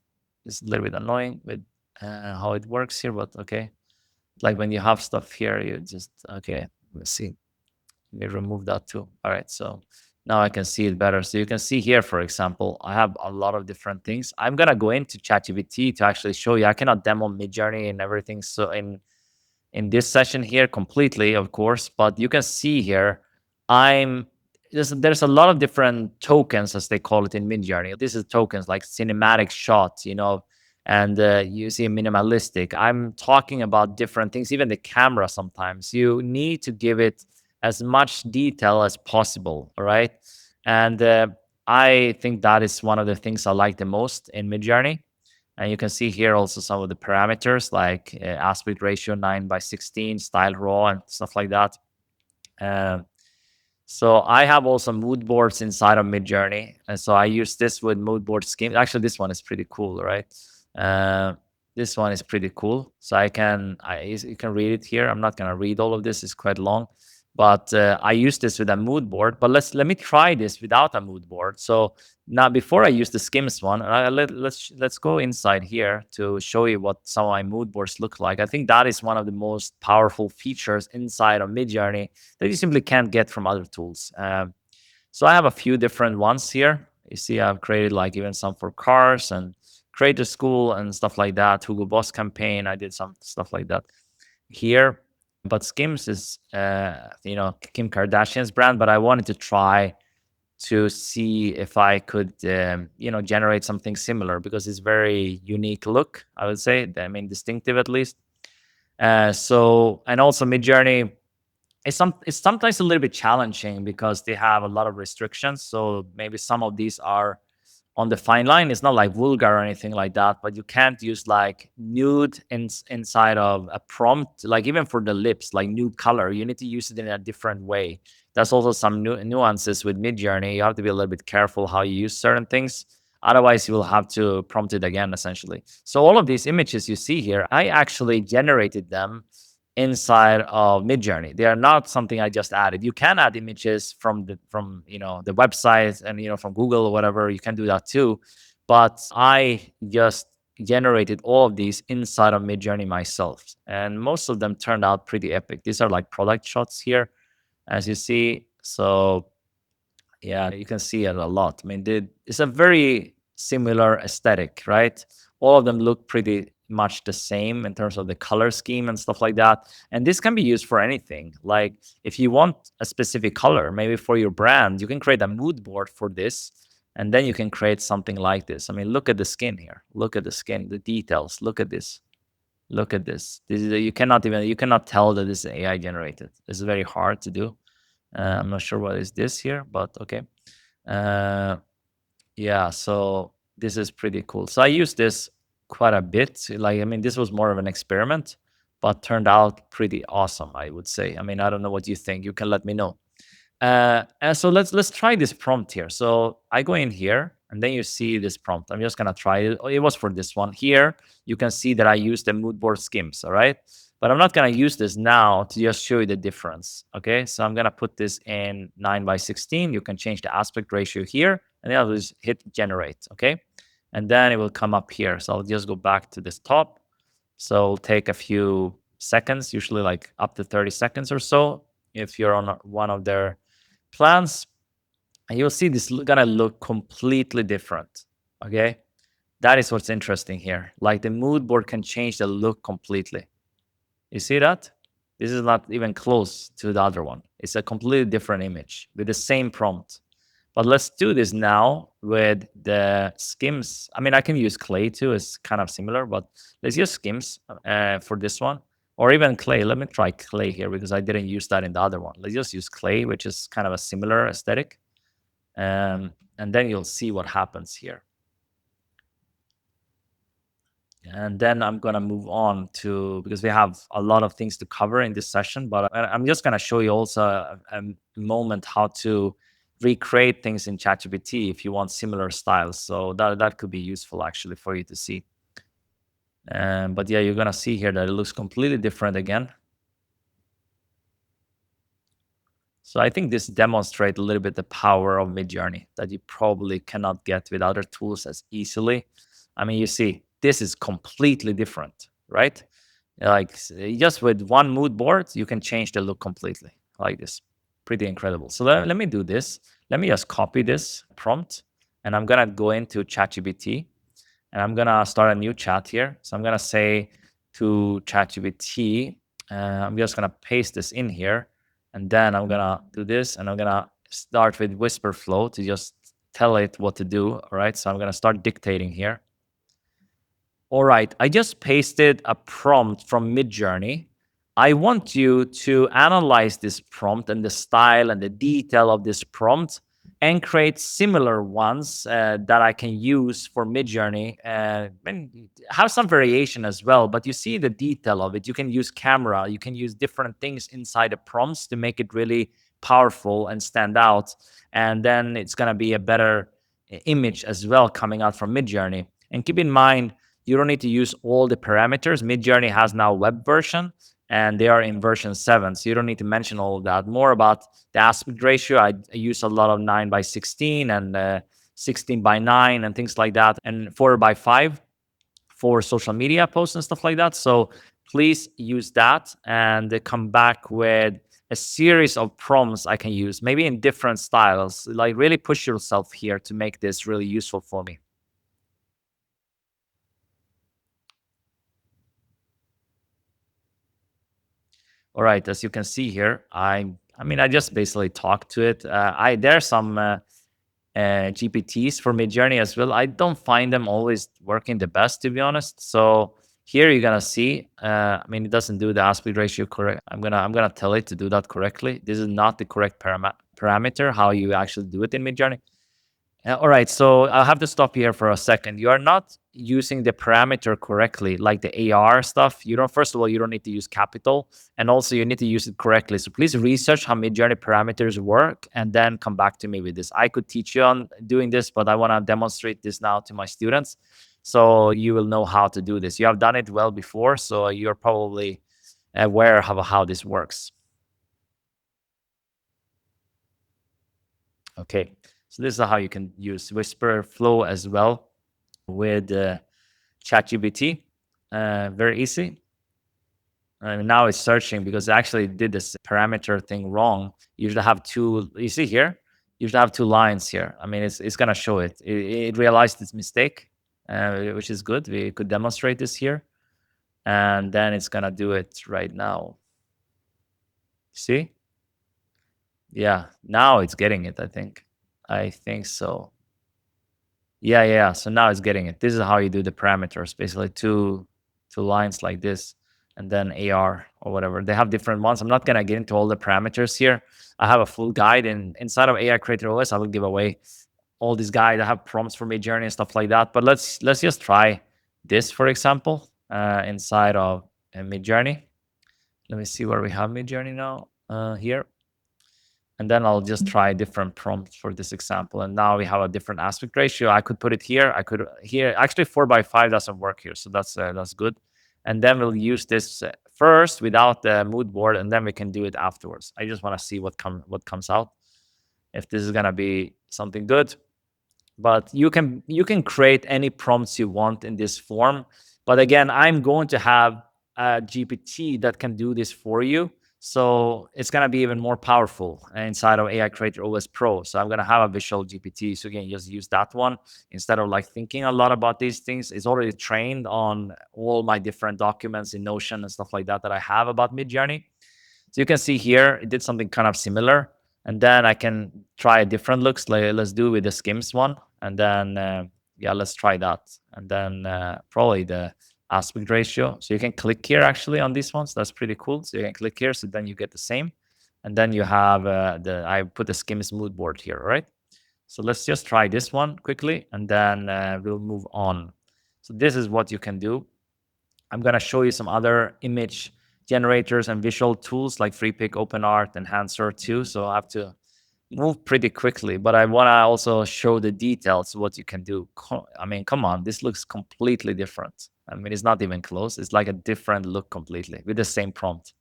It's a little bit annoying with how it works here, but okay. Like when you have stuff here, you just okay. Let's see. Let me remove that too. All right, so now I can see it better. So you can see here, for example, I have a lot of different things. I'm gonna go into ChatGPT to actually show you. I cannot demo Midjourney and everything. So in this session here completely, of course, but you can see here, I'm there's a lot of different tokens as they call it in Midjourney. This is tokens like cinematic shots, and you see minimalistic. I'm talking about different things, even the camera. Sometimes you need to give it as much detail as possible, all right? And I think that is one of the things I like the most in Midjourney. And you can see here also some of the parameters like aspect ratio 9:16, style raw, and stuff like that. Uh, so I have also mood boards inside of Midjourney, and so I use this with mood board scheme. Actually, this one is pretty cool, right? Uh, this one is pretty cool. So you can read it here. I'm not gonna read all of this; it's quite long. But I use this with a mood board. But let me try this without a mood board. So now, before I use the skims one, let's go inside here to show you what some of my mood boards look like. I think that is one of the most powerful features inside of Midjourney that you simply can't get from other tools. So I have a few different ones here. You see, I've created like even some for cars and Creator School and stuff like that. Hugo Boss campaign, I did some stuff like that here. But Skims is, Kim Kardashian's brand. But I wanted to try to see if I could, generate something similar because it's very unique look. I would say, I mean, distinctive at least. So and also Midjourney it's sometimes a little bit challenging because they have a lot of restrictions. So maybe some of these are on the fine line. It's not like vulgar or anything like that, but you can't use like nude inside of a prompt, like even for the lips, like nude color. You need to use it in a different way. There's also some nuances with Midjourney. You have to be a little bit careful how you use certain things. Otherwise, you will have to prompt it again, essentially. So all of these images you see here, I actually generated them inside of Midjourney. They are not something I just added. You can add images from the website and from Google or whatever. You can do that too, but I just generated all of these inside of Midjourney myself, and most of them turned out pretty epic. These are like product shots here, as you see. So yeah, you can see it a lot. I mean, it's a very similar aesthetic, right? All of them look pretty much the same in terms of the color scheme and stuff like that. And this can be used for anything. Like if you want a specific color, maybe for your brand, you can create a mood board for this. And then you can create something like this. I mean, look at the skin here. Look at the skin, the details. Look at this. Look at this. You cannot tell that this is AI generated. This is very hard to do. I'm not sure what is this here, but okay. Uh, yeah, so this is pretty cool. So I use this quite a bit. Like, I mean, this was more of an experiment, but turned out pretty awesome, I would say. I mean, I don't know what you think. You can let me know. And so let's try this prompt here. So I go in here, and then you see this prompt. I'm just gonna try it. Oh, it was for this one here. You can see that I used the mood board skims. All right, but I'm not gonna use this now to just show you the difference. Okay, so I'm gonna put this in 9:16. You can change the aspect ratio here, and then I'll just hit generate. Okay, and then it will come up here. So I'll just go back to this top. So it'll take a few seconds, usually like up to 30 seconds or so, if you're on one of their plans, and you'll see this gonna look completely different. Okay, that is what's interesting here. Like the mood board can change the look completely. You see that? This is not even close to the other one. It's a completely different image with the same prompt. But let's do this now with the skims. I mean, I can use clay too. It's kind of similar, but let's use skims for this one, or even clay. Let me try clay here because I didn't use that in the other one. Let's just use clay, which is kind of a similar aesthetic. And then you'll see what happens here. And then I'm going to move on to, because we have a lot of things to cover in this session, but I'm just going to show you also a moment how to recreate things in ChatGPT if you want similar styles. So that could be useful actually for you to see. But yeah, you're going to see here that it looks completely different again. So I think this demonstrates a little bit the power of Midjourney that you probably cannot get with other tools as easily. I mean, you see, this is completely different, right? Like just with one mood board, you can change the look completely like this. Pretty incredible. So let me do this. Let me just copy this prompt and I'm going to go into ChatGPT and I'm going to start a new chat here. So I'm going to say to ChatGPT, I'm just going to paste this in here. And then I'm going to do this and I'm going to start with whisper flow to just tell it what to do. All right. So I'm going to start dictating here. All right, I just pasted a prompt from Midjourney. I want you to analyze this prompt and the style and the detail of this prompt and create similar ones that I can use for Midjourney and have some variation as well. But you see the detail of it. You can use camera. You can use different things inside the prompts to make it really powerful and stand out. And then it's going to be a better image as well coming out from Midjourney. And keep in mind, you don't need to use all the parameters. Midjourney has now web version and they are in version 7. So you don't need to mention all of that. More about the aspect ratio. I use a lot of 9:16 and 16:9 and things like that, and 4:5 for social media posts and stuff like that. So please use that and come back with a series of prompts I can use, maybe in different styles. Like really push yourself here to make this really useful for me. All right, as you can see here, I mean, I just basically talked to it. There's some GPTs for Midjourney as well. I don't find them always working the best, to be honest. So here you're gonna see. I mean, it doesn't do the aspect ratio correct. I'm gonna tell it to do that correctly. This is not the correct parameter how you actually do it in Midjourney. All right, so I'll have to stop here for a second. You are not using the parameter correctly, like the AR stuff. You don't. First of all, you don't need to use capital, and also you need to use it correctly. So please research how Midjourney parameters work, and then come back to me with this. I could teach you on doing this, but I want to demonstrate this now to my students, so you will know how to do this. You have done it well before, so you're probably aware of how this works. Okay, so this is how you can use Whisper Flow as well with ChatGPT. Very easy. Now it's searching because it actually did this parameter thing wrong. You should have two. You see here, you should have two lines here. I mean, it's gonna show it. It realized its mistake, which is good. We could demonstrate this here, and then it's gonna do it right now. See? Yeah. Now it's getting it. I think so. Yeah, yeah, yeah. So now it's getting it. This is how you do the parameters. Basically, two lines like this, and then AR or whatever. They have different ones. I'm not gonna get into all the parameters here. I have a full guide inside of AI Creator OS. I will give away all these guides. I have prompts for Midjourney and stuff like that. But let's just try this, for example, inside of Midjourney. Let me see where we have Midjourney now. Here. And then I'll just try different prompts for this example. And now we have a different aspect ratio. I could put it here. I could here. Actually, 4:5 doesn't work here, so that's good. And then we'll use this first without the mood board, and then we can do it afterwards. I just want to see what comes out. If this is gonna be something good, but you can create any prompts you want in this form. But again, I'm going to have a GPT that can do this for you, so it's going to be even more powerful inside of AI Creator OS Pro. So I'm going to have a visual GPT, so you can just use that one instead of like thinking a lot about these things. It's already trained on all my different documents in Notion and stuff like that I have about Midjourney. So you can see here, it did something kind of similar. And then I can try different looks. Like let's do with the skims one. And then, yeah, let's try that. And then probably the aspect ratio. So you can click here actually on these ones. That's pretty cool. So you can click here. So then you get the same. And then you have I put the skims mood board here, right? So let's just try this one quickly, and then we'll move on. So this is what you can do. I'm going to show you some other image generators and visual tools like Freepik, OpenArt, Enhancor too. So I have to move pretty quickly, but I want to also show the details, what you can do. I mean, come on, this looks completely different. I mean, it's not even close. It's like a different look completely with the same prompt.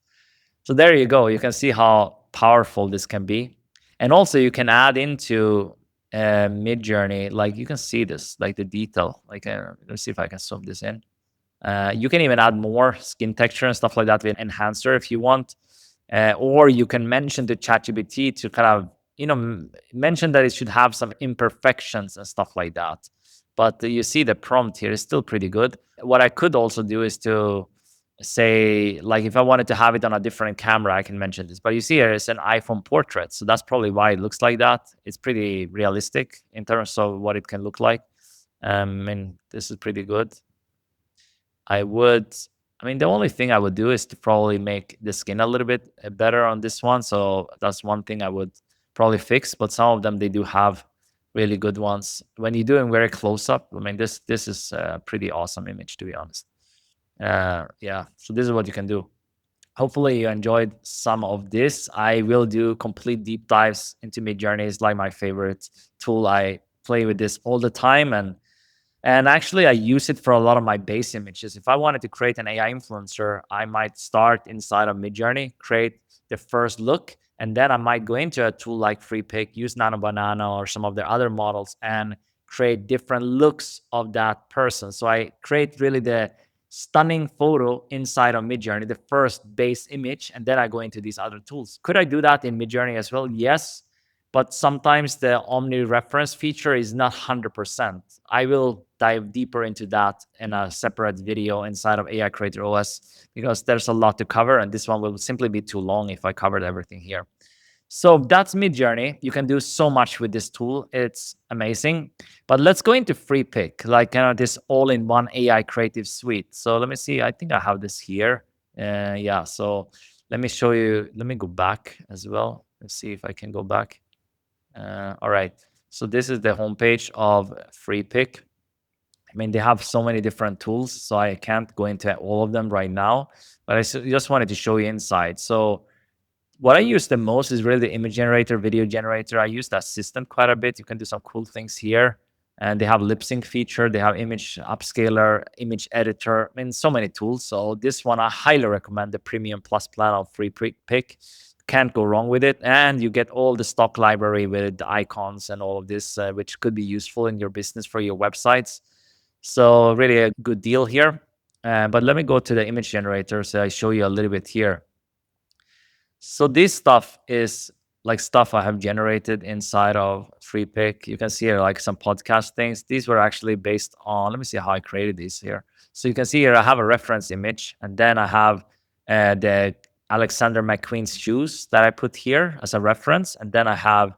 So there you go. You can see how powerful this can be. And also you can add into Midjourney, like you can see this, like the detail. Like, let's see if I can zoom this in. You can even add more skin texture and stuff like that with Enhancer if you want. Or you can mention to ChatGPT to kind of, mention that it should have some imperfections and stuff like that. But you see the prompt here is still pretty good. What I could also do is to say, like, if I wanted to have it on a different camera, I can mention this. But you see here, it's an iPhone portrait. So that's probably why it looks like that. It's pretty realistic in terms of what it can look like. And this is pretty good. I would, I mean, the only thing I would do is to probably make the skin a little bit better on this one. So that's one thing I would probably fix. But some of them, they do have really good ones. When you're doing very close up, I mean, this is a pretty awesome image, to be honest. Yeah, so this is what you can do. Hopefully you enjoyed some of this. I will do complete deep dives into Midjourney. It's like my favorite tool. I play with this all the time, and actually, I use it for a lot of my base images. If I wanted to create an AI influencer, I might start inside of Midjourney, create the first look, and then I might go into a tool like Freepik, use Nano Banana or some of their other models, and create different looks of that person. So I create really the stunning photo inside of Midjourney, the first base image, and then I go into these other tools. Could I do that in Midjourney as well? Yes, but sometimes the omni reference feature is not 100%. I will dive deeper into that in a separate video inside of AI Creator OS because there's a lot to cover, and this one will simply be too long if I covered everything here. So that's Midjourney. You can do so much with this tool. It's amazing. But let's go into Freepik, like kind of this all-in-one AI creative suite. So let me see. I think I have this here. Yeah. So let me show you. Let me go back as well. Let's see if I can go back. All right. So this is the homepage of Freepik. I mean, they have so many different tools, so I can't go into all of them right now. But I just wanted to show you inside. So what I use the most is really the image generator, video generator. I use the assistant quite a bit. You can do some cool things here. And they have lip sync feature. They have image upscaler, image editor. I mean, so many tools. So this one, I highly recommend the Premium Plus plan of Freepik. Can't go wrong with it. And you get all the stock library with the icons and all of this, which could be useful in your business for your websites. So really a good deal here. But let me go to the image generator. So I show you a little bit here. So this stuff is like stuff I have generated inside of Freepik. You can see here like some podcast things. These were actually based on, let me see how I created these here. So you can see here I have a reference image, and then I have the Alexander McQueen's shoes that I put here as a reference, and then I have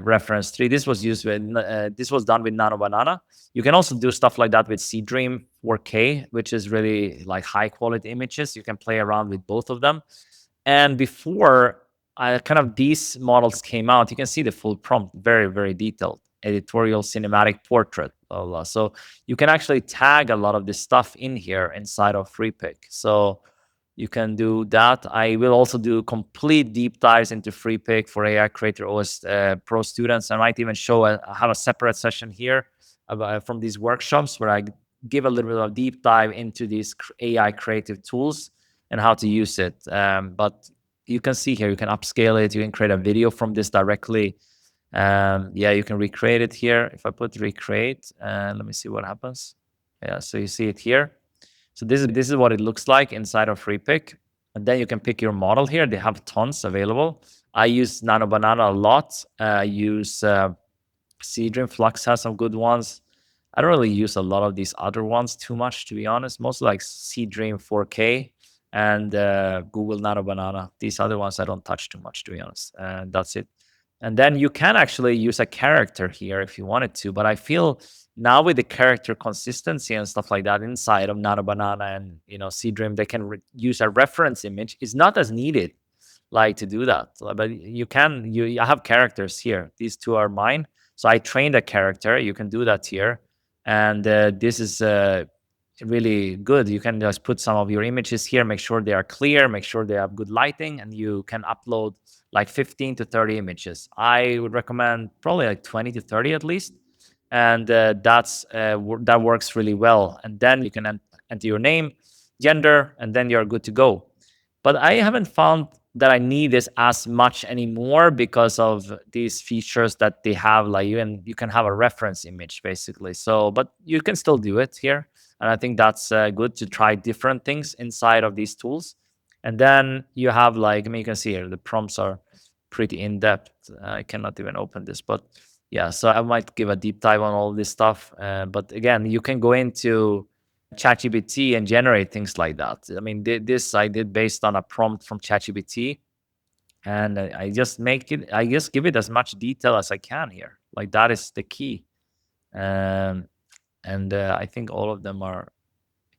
reference 3. This was used with this was done with Nano Banana. You can also do stuff like that with Dream 4K, which is really like high quality images. You can play around with both of them. And before kind of these models came out, you can see the full prompt, very, very detailed, editorial, cinematic, portrait, blah, blah. So you can actually tag a lot of this stuff in here inside of Freepik. So you can do that. I will also do complete deep dives into Freepik for AI Creator OS Pro students. I might even have a separate session here from these workshops where I give a little bit of deep dive into these AI creative tools and how to use it. But you can see here, you can upscale it. You can create a video from this directly. Yeah, you can recreate it here. If I put recreate, let me see what happens. Yeah, so you see it here. So this is what it looks like inside of Freepik. And then you can pick your model here. They have tons available. I use Nano Banana a lot. I use Dream Flux has some good ones. I don't really use a lot of these other ones too much, to be honest. Mostly like Dream 4K. and Google Nano Banana. These other ones I don't touch too much, to be honest. And that's it. And then you can actually use a character here if you wanted to. But I feel now with the character consistency and stuff like that inside of Nano Banana and Seedream, they can use a reference image. It's not as needed like to do that. But you can, I have characters here. These two are mine. So I trained a character. You can do that here. And this is really good. You can just put some of your images here, make sure they are clear, make sure they have good lighting, and you can upload like 15 to 30 images. I would recommend probably like 20 to 30 at least. And that works really well. And then you can enter your name, gender, and then you're good to go. But I haven't found that I need this as much anymore because of these features that they have. Like you can have a reference image basically. So, but you can still do it here, and I think that's good to try different things inside of these tools. And then you have like, I mean, you can see here the prompts are pretty in depth. I cannot even open this, but yeah. So I might give a deep dive on all this stuff. But again, you can go into ChatGPT and generate things like that. I mean, this I did based on a prompt from ChatGPT, and I just I just give it as much detail as I can here. Like that is the key. Um, and I think all of them are.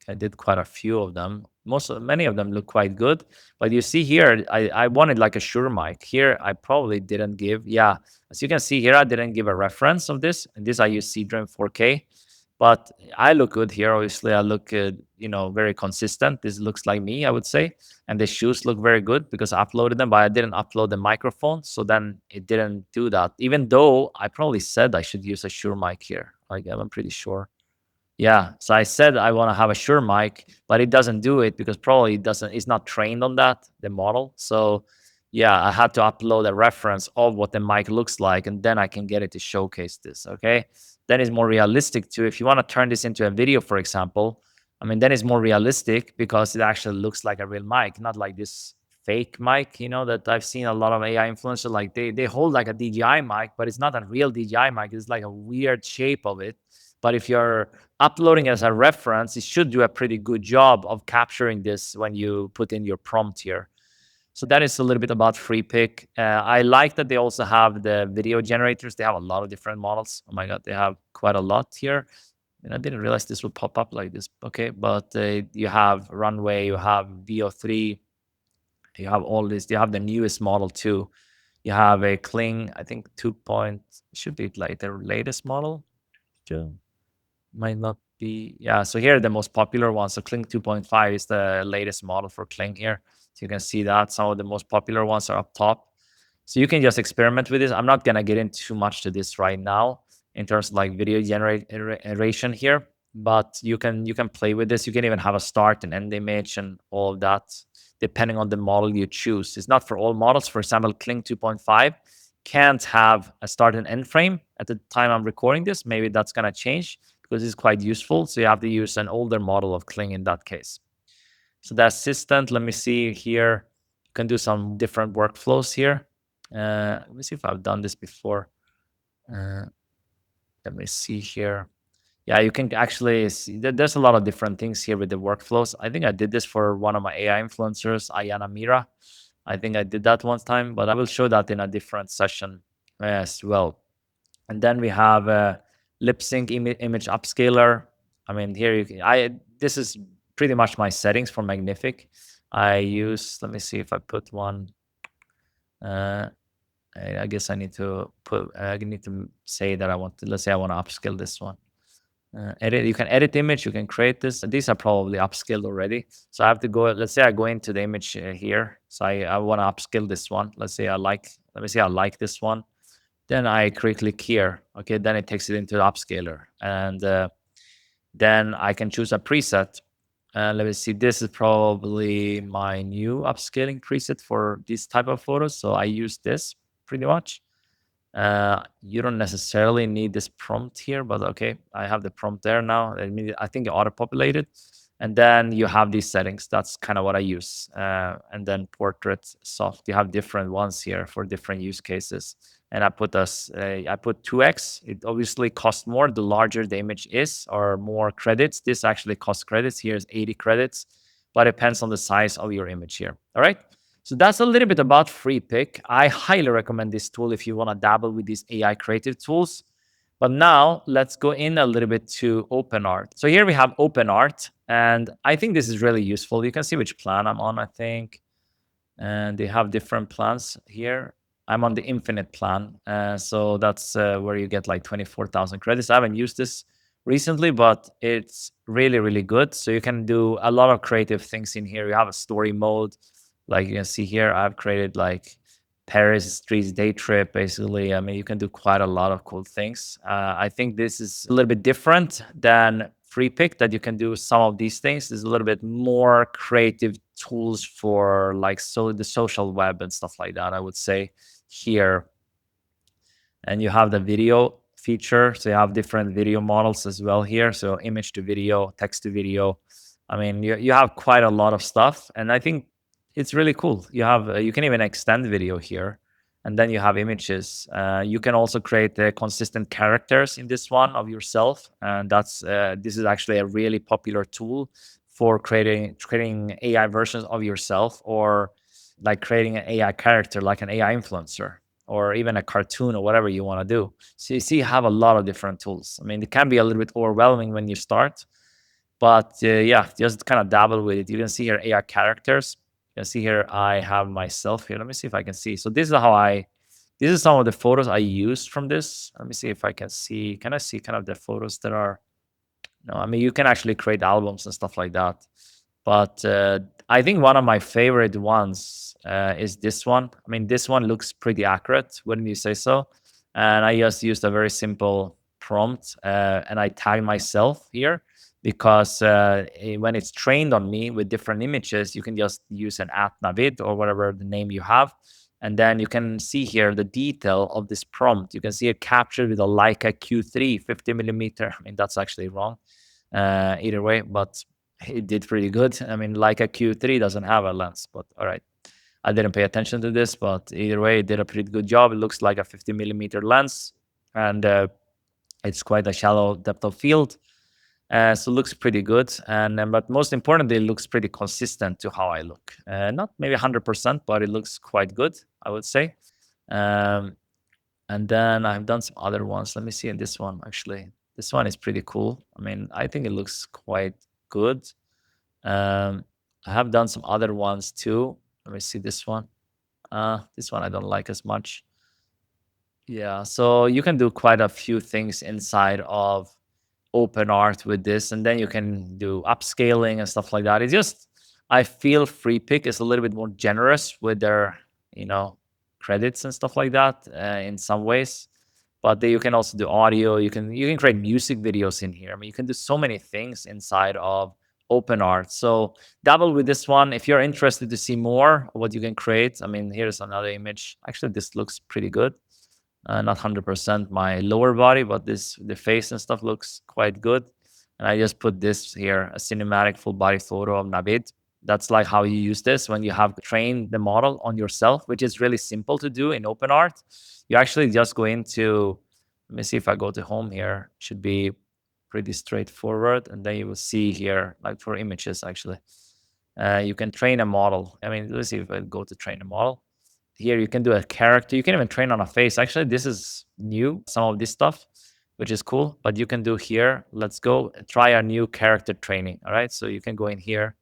I did quite a few of them. Many of them look quite good. But you see here, I wanted like a Shure mic. Here, I probably didn't give. Yeah, as you can see here, I didn't give a reference of this. And this I use Seedream 4K. But I look good here. Obviously, I look, very consistent. This looks like me, I would say. And the shoes look very good because I uploaded them, but I didn't upload the microphone. So then it didn't do that. Even though I probably said I should use a Shure mic here. Like, I'm pretty sure. Yeah. So I said I want to have a Shure mic, but it doesn't do it because probably it doesn't, it's not trained on that, the model. So yeah, I had to upload a reference of what the mic looks like, and then I can get it to showcase this. Okay. Then it's more realistic too. If you want to turn this into a video, for example, I mean, then it's more realistic because it actually looks like a real mic, not like this fake mic, that I've seen a lot of AI influencers like they hold like a DJI mic, but it's not a real DJI mic. It's like a weird shape of it. But if you're uploading as a reference, it should do a pretty good job of capturing this when you put in your prompt here. So that is a little bit about Freepik. I like that they also have the video generators. They have a lot of different models. Oh my God, they have quite a lot here. And I didn't realize this would pop up like this. Okay, but you have Runway, you have VO3, you have all this. You have the newest model too. You have a Kling, I think 2 point, should be like the latest model. Sure. Might not be. Yeah, so here are the most popular ones. So Kling 2.5 is the latest model for Kling here. So you can see that some of the most popular ones are up top. So you can just experiment with this. I'm not gonna get into too much to this right now in terms of like video generation here, but you can play with this. You can even have a start and end image and all of that, depending on the model you choose. It's not for all models. For example, Kling 2.5 can't have a start and end frame at the time I'm recording this. Maybe that's gonna change because it's quite useful. So you have to use an older model of Kling in that case. So the assistant, let me see here. You can do some different workflows here. Let me see if I've done this before. Uh, let me see here. Yeah, you can actually see there's a lot of different things here with the workflows. I think I did this for one of my AI influencers, Ayana Mira. I think I did that one time, but I will show that in a different session as well. And then we have a lip sync image upscaler. I mean, here you can, this is pretty much my settings for Magnific. I use, let me see if I put one. Uh, I guess I need to say that I want to, let's say I want to upscale this one. Edit, you can edit image, you can create this. These are probably upscaled already. So I have to go, let's say I go into the image here. So I want to upscale this one. Let me say I like this one. Then I click here. Okay, then it takes it into the upscaler. And then I can choose a preset. Let me see, this is probably my new upscaling preset for this type of photos. So I use this pretty much. You don't necessarily need this prompt here, but okay, I have the prompt there now. I think it auto-populated. And then you have these settings. That's kind of what I use. And then portrait soft. You have different ones here for different use cases. And I put 2x. It obviously costs more the larger the image is, or more credits. This actually costs credits. Here's 80 credits. but it depends on the size of your image here. All right. So that's a little bit about Freepik. I highly recommend this tool if you want to dabble with these AI creative tools. But now let's go in a little bit to OpenArt. So here we have OpenArt, and I think this is really useful. You can see which plan I'm on, I think, and they have different plans here. I'm on the infinite plan, so that's where you get like 24,000 credits. I haven't used this recently, but it's really, really good. So you can do a lot of creative things in here. You have a story mode, like you can see here. I've created like Paris streets day trip, basically. I mean, you can do quite a lot of cool things. I think this is a little bit different than Freepik, that you can do some of these things. There's a little bit more creative tools for like the social web and stuff like that, I would say here. And you have the video feature, so you have different video models as well here, so image to video, text to video. I mean, you have quite a lot of stuff, and I think it's really cool. You have you can even extend video here, and then you have images. You can also create consistent characters in this one of yourself, and that's this is actually a really popular tool for creating AI versions of yourself, or like creating an AI character, like an AI influencer, or even a cartoon, or whatever you want to do. So you see, you have a lot of different tools. I mean, it can be a little bit overwhelming when you start, but yeah, just kind of dabble with it. You can see here AI characters. You can see here I have myself here. Let me see if I can see. So this is how this is some of the photos I used from this. Let me see if I can see. Can I see kind of the photos that are, no, I mean, you can actually create albums and stuff like that. But I think one of my favorite ones is this one. I mean, this one looks pretty accurate, wouldn't you say so? And I just used a very simple prompt, and I tagged myself here because when it's trained on me with different images, you can just use an @Navid or whatever the name you have. And then you can see here the detail of this prompt. You can see it captured with a Leica Q3 50 millimeter. I mean, that's actually wrong either way, but it did pretty good. I mean, Leica Q3 doesn't have a lens, but all right. I didn't pay attention to this, but either way, it did a pretty good job. It looks like a 50 millimeter lens, and it's quite a shallow depth of field. So it looks pretty good. And but most importantly, it looks pretty consistent to how I look. Not maybe 100%, but it looks quite good, I would say. Um, and then I've done some other ones. Let me see in this one, actually. This one is pretty cool. I mean, I think it looks quite good. Um, I have done some other ones too. Let me see this one. This one I don't like as much. Yeah, so you can do quite a few things inside of OpenArt with this, and then you can do upscaling and stuff like that. It's just, I feel Freepik is a little bit more generous with their, you know, credits and stuff like that in some ways. But then you can also do audio. You can create music videos in here. I mean, you can do so many things inside of OpenArt. So dabble with this one if you're interested to see more of what you can create. I mean, here's another image. Actually, this looks pretty good. Not 100% my lower body, but the face and stuff looks quite good. And I just put this here, a cinematic full body photo of Navid. That's like how you use this when you have trained the model on yourself, which is really simple to do in OpenArt. You actually just go into, let me see if I go to home here, should be pretty straightforward. And then you will see here, like for images, actually, you can train a model. I mean, let's see if I go to train a model. Here you can do a character. You can even train on a face. Actually, this is new, some of this stuff, which is cool. But you can do here. Let's go try our new character training. All right. So you can go in here,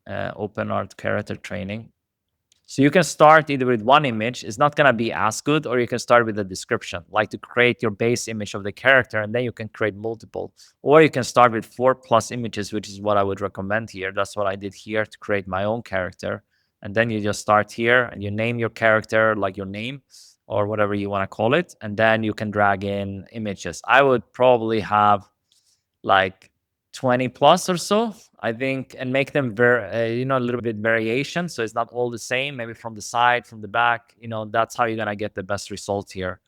OpenArt character training. So you can start either with one image. It's not going to be as good, or you can start with a description, like to create your base image of the character, and then you can create multiple. Or you can start with 4+ images, which is what I would recommend here. That's what I did here to create my own character. And then you just start here and you name your character like your name or whatever you want to call it. And then you can drag in images. I would probably have like 20 plus or so, I think, and make them very, a little bit variation. So it's not all the same, maybe from the side, from the back, that's how you're going to get the best result here.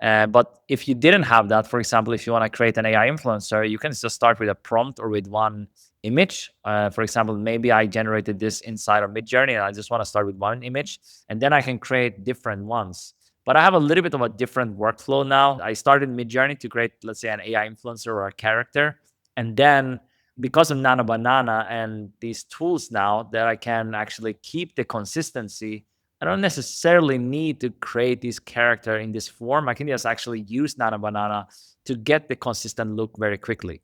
But if you didn't have that, for example, if you want to create an AI influencer, you can just start with a prompt or with one image. For example, maybe I generated this inside of Midjourney and I just want to start with one image, and then I can create different ones. But I have a little bit of a different workflow now. I started Midjourney to create, let's say, an AI influencer or a character. And then because of Nano Banana and these tools now that I can actually keep the consistency, I don't necessarily need to create this character in this form. I can just actually use Nano Banana to get the consistent look very quickly.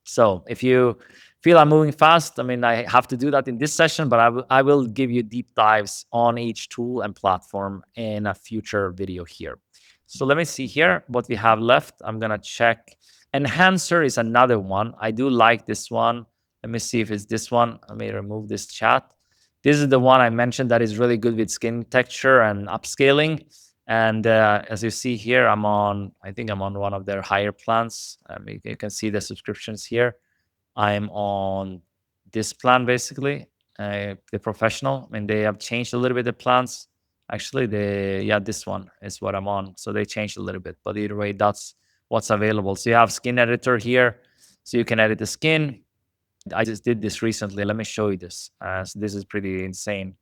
So if you feel I'm moving fast, I mean, I have to do that in this session, but I will give you deep dives on each tool and platform in a future video here. So let me see here what we have left. I'm going to check. Enhancer is another one. I do like this one. Let me see if it's this one. Let me remove this chat. This is the one I mentioned that is really good with skin texture and upscaling. And as you see here, I think I'm on one of their higher plans. You can see the subscriptions here. I'm on this plan basically, the professional, and they have changed a little bit the plans. Actually, this one is what I'm on. So they changed a little bit, but either way, that's what's available. So you have skin editor here, so you can edit the skin. I just did this recently. Let me show you this. So this is pretty insane.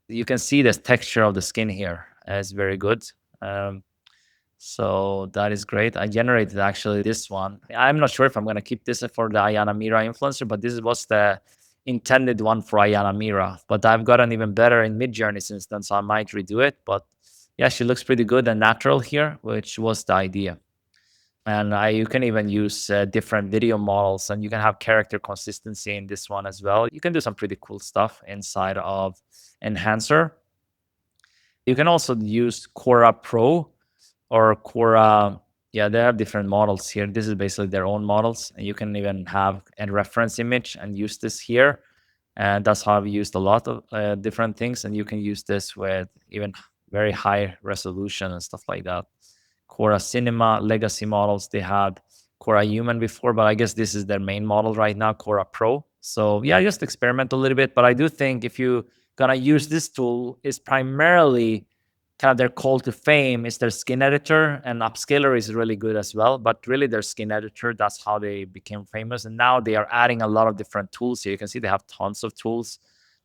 You can see the texture of the skin here. It's very good. Um, so that is great. I generated actually this one. I'm not sure if I'm going to keep this for the Ayana Mira influencer, but this was the intended one for Ayana Mira. But I've got an even better in Midjourney since then, so I might redo it. But yeah, she looks pretty good and natural here, which was the idea. And you can even use different video models, and you can have character consistency in this one as well. You can do some pretty cool stuff inside of Enhancor. You can also use Cora Pro or Cora. Yeah, they have different models here. This is basically their own models, and you can even have a reference image and use this here. And that's how I've used a lot of different things. And you can use this with even very high resolution and stuff like that. Cora Cinema legacy models, they had Cora Human before, but I guess this is their main model right now, Cora Pro. So yeah, just experiment a little bit. But I do think if you gonna use this tool, is primarily kind of their call to fame is their skin editor, and upscaler is really good as well. But really, their skin editor, that's how they became famous. And now they are adding a lot of different tools here. You can see they have tons of tools.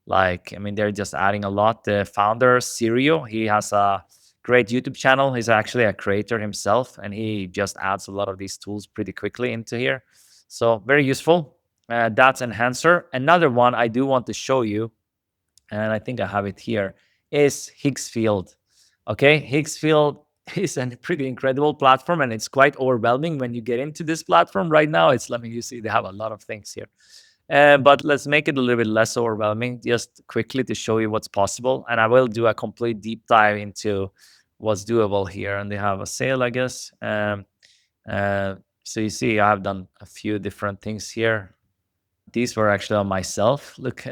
Like, I mean, they're just adding a lot. The founder, Sirio, he has a great YouTube channel. He's actually a creator himself, and he just adds a lot of these tools pretty quickly into here. So very useful. That's Enhancer. Another one I do want to show you, and I think I have it here, is Higgsfield. Okay, Higgsfield is a pretty incredible platform, and it's quite overwhelming when you get into this platform right now. It's, let me, you see, they have a lot of things here. But let's make it a little bit less overwhelming, just quickly to show you what's possible. And I will do a complete deep dive into what's doable here. And they have a sale, I guess. So you see, I have done a few different things here. These were actually on myself. Look,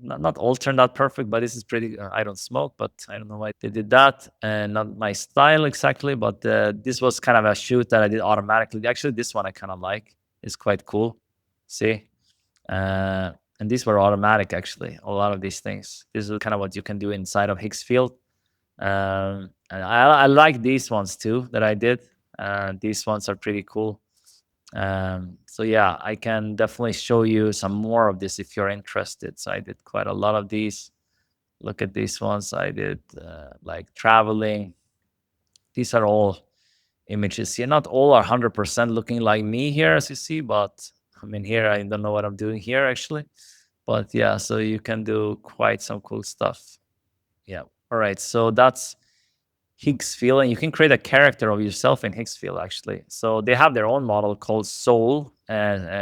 not all turned out perfect, but this is pretty. I don't smoke, but I don't know why they did that. And not my style exactly, but this was kind of a shoot that I did automatically. Actually, this one I kind of like. It's quite cool. See? And these were automatic, actually, a lot of these things. This is kind of what you can do inside of Higgsfield. And I like these ones too that I did. These ones are pretty cool. So yeah, I can definitely show you some more of this if you're interested. So I did quite a lot of these. Look at these ones. I did like traveling. These are all images here. Not all are 100% looking like me here, as you see, but I mean, here, I don't know what I'm doing here actually. But yeah, so you can do quite some cool stuff. Yeah. All right. So that's Higgsfield, and you can create a character of yourself in Higgsfield actually. So they have their own model called Soul.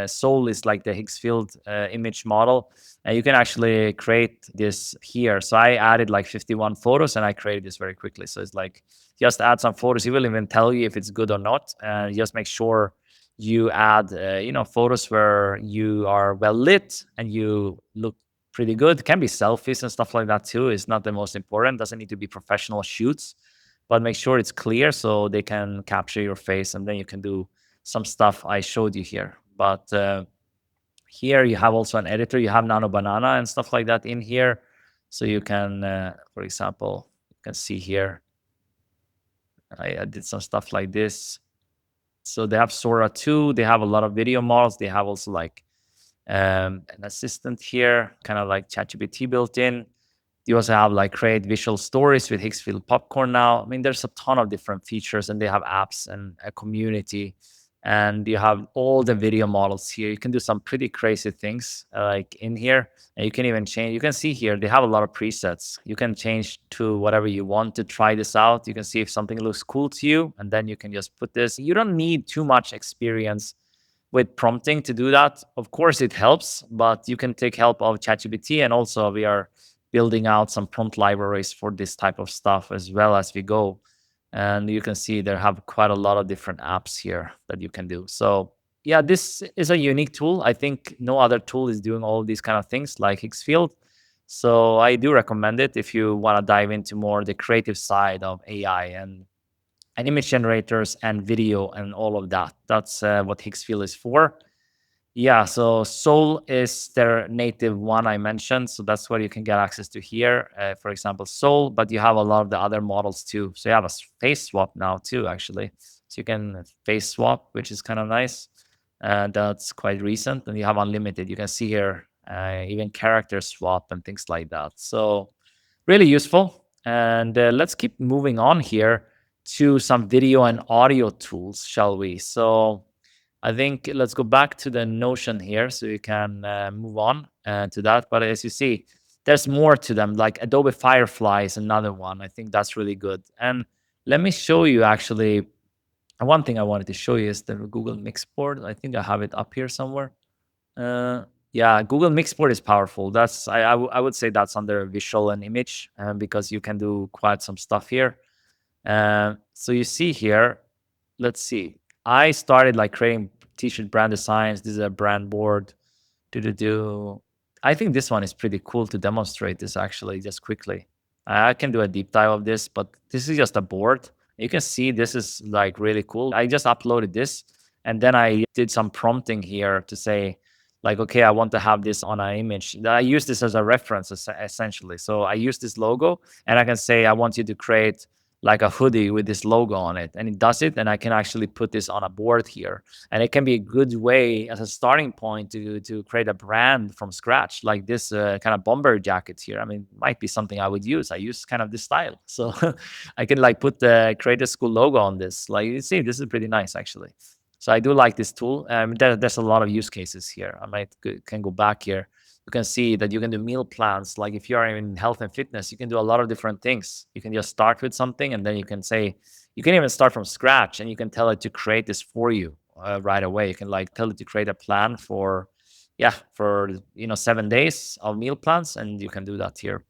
Soul is like the Higgsfield image model, and you can actually create this here. So I added like 51 photos, and I created this very quickly. So it's like just add some photos. He will even tell you if it's good or not, and just make sure you add photos where you are well lit and you look pretty good. It can be selfies and stuff like that too. It's not the most important. Doesn't need to be professional shoots, but make sure it's clear so they can capture your face, and then you can do some stuff I showed you here. But here you have also an editor. You have Nano Banana and stuff like that in here. So you can, for example, you can see here, I did some stuff like this. So they have Sora 2. They have a lot of video models. They have also like an assistant here, kind of like ChatGPT built in. You also have like create visual stories with Higgsfield Popcorn now. I mean, there's a ton of different features, and they have apps and a community. and you have all the video models here. You can do some pretty crazy things like in here, and you can even change. You can see here they have a lot of presets. You can change to whatever you want to try this out. You can see if something looks cool to you, and then you can just put this. You don't need too much experience with prompting to do that. Of course, it helps, but you can take help of ChatGPT, and also we are building out some prompt libraries for this type of stuff as well as we go. And you can see there have quite a lot of different apps here that you can do. So yeah, this is a unique tool. I think no other tool is doing all these kind of things like Higgsfield. So I do recommend it if you want to dive into more the creative side of AI and image generators and video and all of that. That's what Higgsfield is for. Yeah, so Soul is their native one I mentioned. So that's what you can get access to here. For example, Soul, but you have a lot of the other models too. So you have a face swap now too, actually. So you can face swap, which is kind of nice. That's quite recent. And you have unlimited. You can see here even character swap and things like that. So really useful. And let's keep moving on here to some video and audio tools, shall we? So I think let's go back to the Notion here so you can move on to that. But as you see, there's more to them, like Adobe Firefly is another one. I think that's really good. And let me show you actually, one thing I wanted to show you is the Google Mixboard. I think I have it up here somewhere. Uh, yeah, Google Mixboard is powerful. That's I would say that's under visual and image because you can do quite some stuff here. So you see here, let's see. I started like creating t-shirt brand designs. This is a brand board. Do. I think this one is pretty cool to demonstrate this actually just quickly. I can do a deep dive of this, but this is just a board. You can see this is like really cool. I just uploaded this and then I did some prompting here to say like, okay, I want to have this on an image. I use this as a reference essentially. So I use this logo and I can say, I want you to create like a hoodie with this logo on it, and it does it. And I can actually put this on a board here, and it can be a good way as a starting point to create a brand from scratch, like this kind of bomber jacket here. I mean, might be something I would use. I use kind of this style, so I can like put the creative school logo on this. Like you see, this is pretty nice actually. So I do like this tool. There's a lot of use cases here. I can go back here. You can see that you can do meal plans. Like if you are in health and fitness, you can do a lot of different things. You can just start with something, and then you can say, you can even start from scratch, and you can tell it to create this for you right away. You can like tell it to create a plan for, yeah, for 7 days of meal plans, and you can do that here,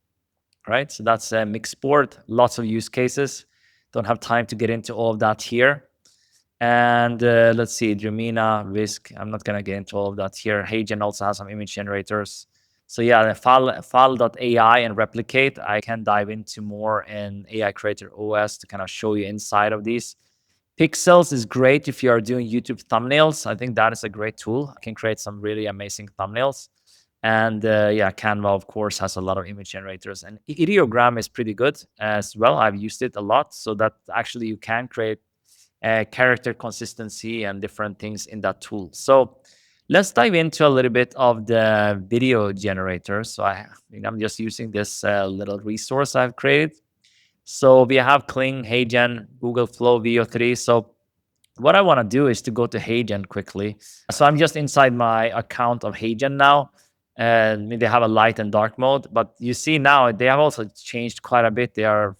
right? So that's a Mixboard. Lots of use cases. Don't have time to get into all of that here. And let's see, Dremina, Whisk. I'm not gonna get into all of that here. HeyGen also has some image generators. So yeah, the file.ai and replicate. I can dive into more in AI Creator OS to kind of show you inside of these. Pixels is great if you are doing YouTube thumbnails. I think that is a great tool. I can create some really amazing thumbnails. And yeah, Canva, of course, has a lot of image generators. And Ideogram is pretty good as well. I've used it a lot. So that actually you can create character consistency and different things in that tool. So let's dive into a little bit of the video generator. So I'm just using this little resource I've created. So we have Kling, HeyGen, Google Flow Veo 3. So what I want to do is to go to HeyGen quickly. So I'm just inside my account of HeyGen now. And they have a light and dark mode, but you see now they have also changed quite a bit. They are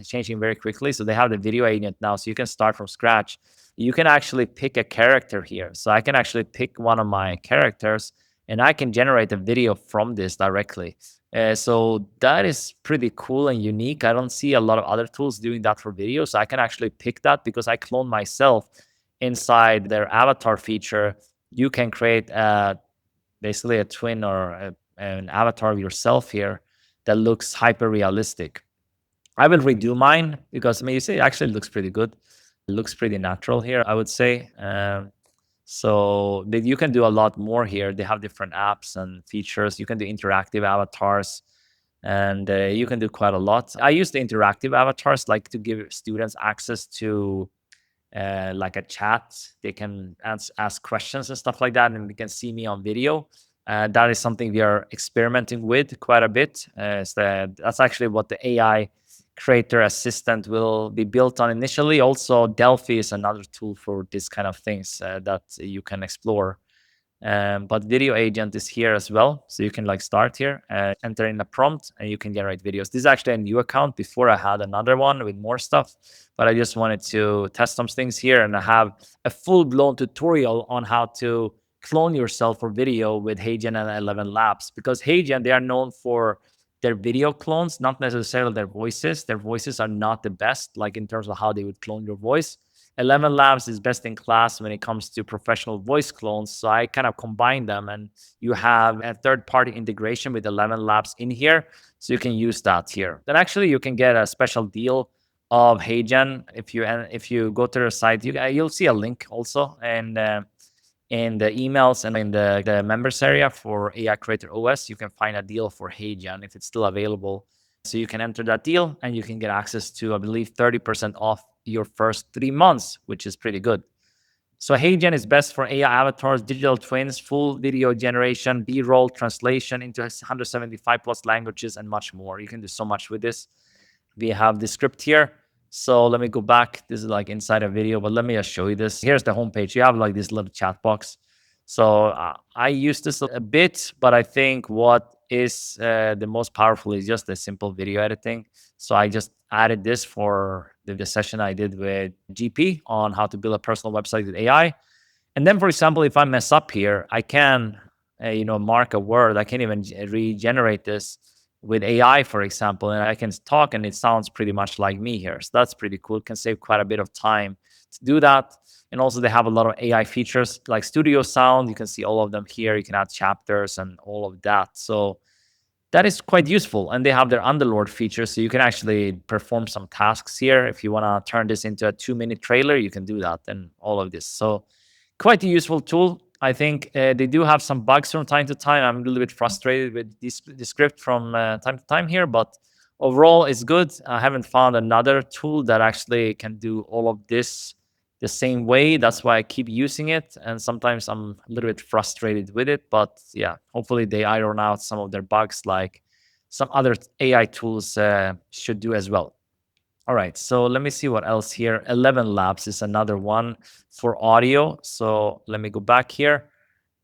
changing very quickly. So they have the video agent now, so you can start from scratch. You can actually pick a character here. So I can actually pick one of my characters and I can generate a video from this directly. So that is pretty cool and unique. I don't see a lot of other tools doing that for video. So I can actually pick that because I clone myself inside their avatar feature. You can create basically a twin or an avatar of yourself here that looks hyper realistic. I will redo mine because I mean, you see, it actually looks pretty good. It looks pretty natural here, I would say. So you can do a lot more here. They have different apps and features. You can do interactive avatars, and you can do quite a lot. I use the interactive avatars like to give students access to like a chat. They can ask questions and stuff like that, and they can see me on video. That is something we are experimenting with quite a bit. That's actually what the AI creator assistant will be built on initially. Also, Delphi is another tool for this kind of things that you can explore. But video agent is here as well. So you can like start here, enter in a prompt, and you can generate videos. This is actually a new account. Before I had another one with more stuff, but I just wanted to test some things here, and I have a full-blown tutorial on how to clone yourself for video with HeyGen and ElevenLabs, because HeyGen, they are known for their video clones, not necessarily their voices. Their voices are not the best, like in terms of how they would clone your voice. ElevenLabs is best in class when it comes to professional voice clones. So I kind of combine them, and you have a third-party integration with ElevenLabs in here. So you can use that here. Then actually you can get a special deal of HeyGen. If you go to their site, you'll see a link also in the emails and in the members area for AI Creator OS. You can find a deal for HeyGen if it's still available. So you can enter that deal and you can get access to, I believe, 30% off your first 3 months, which is pretty good. So HeyGen is best for AI avatars, digital twins, full video generation, B-roll, translation into 175 plus languages, and much more. You can do so much with this. We have the script here. So let me go back. This is like inside a video, but let me just show you this. Here's the homepage. You have like this little chat box. So I use this a bit, but I think what is the most powerful is just the simple video editing. So I just added this for the session I did with GP on how to build a personal website with AI. And then, for example, if I mess up here, I can, mark a word. I can even regenerate this with AI, for example, and I can talk and it sounds pretty much like me here. So that's pretty cool. It can save quite a bit of time to do that. And also they have a lot of AI features like studio sound. You can see all of them here. You can add chapters and all of that. So that is quite useful. And they have their Underlord feature. So you can actually perform some tasks here. If you want to turn this into a 2-minute trailer, you can do that and all of this. So quite a useful tool. I think they do have some bugs from time to time. I'm a little bit frustrated with the script from time to time here, but overall it's good. I haven't found another tool that actually can do all of this the same way. That's why I keep using it. And sometimes I'm a little bit frustrated with it. But yeah, hopefully they iron out some of their bugs like some other AI tools should do as well. All right, so let me see what else here. ElevenLabs is another one for audio. So let me go back here.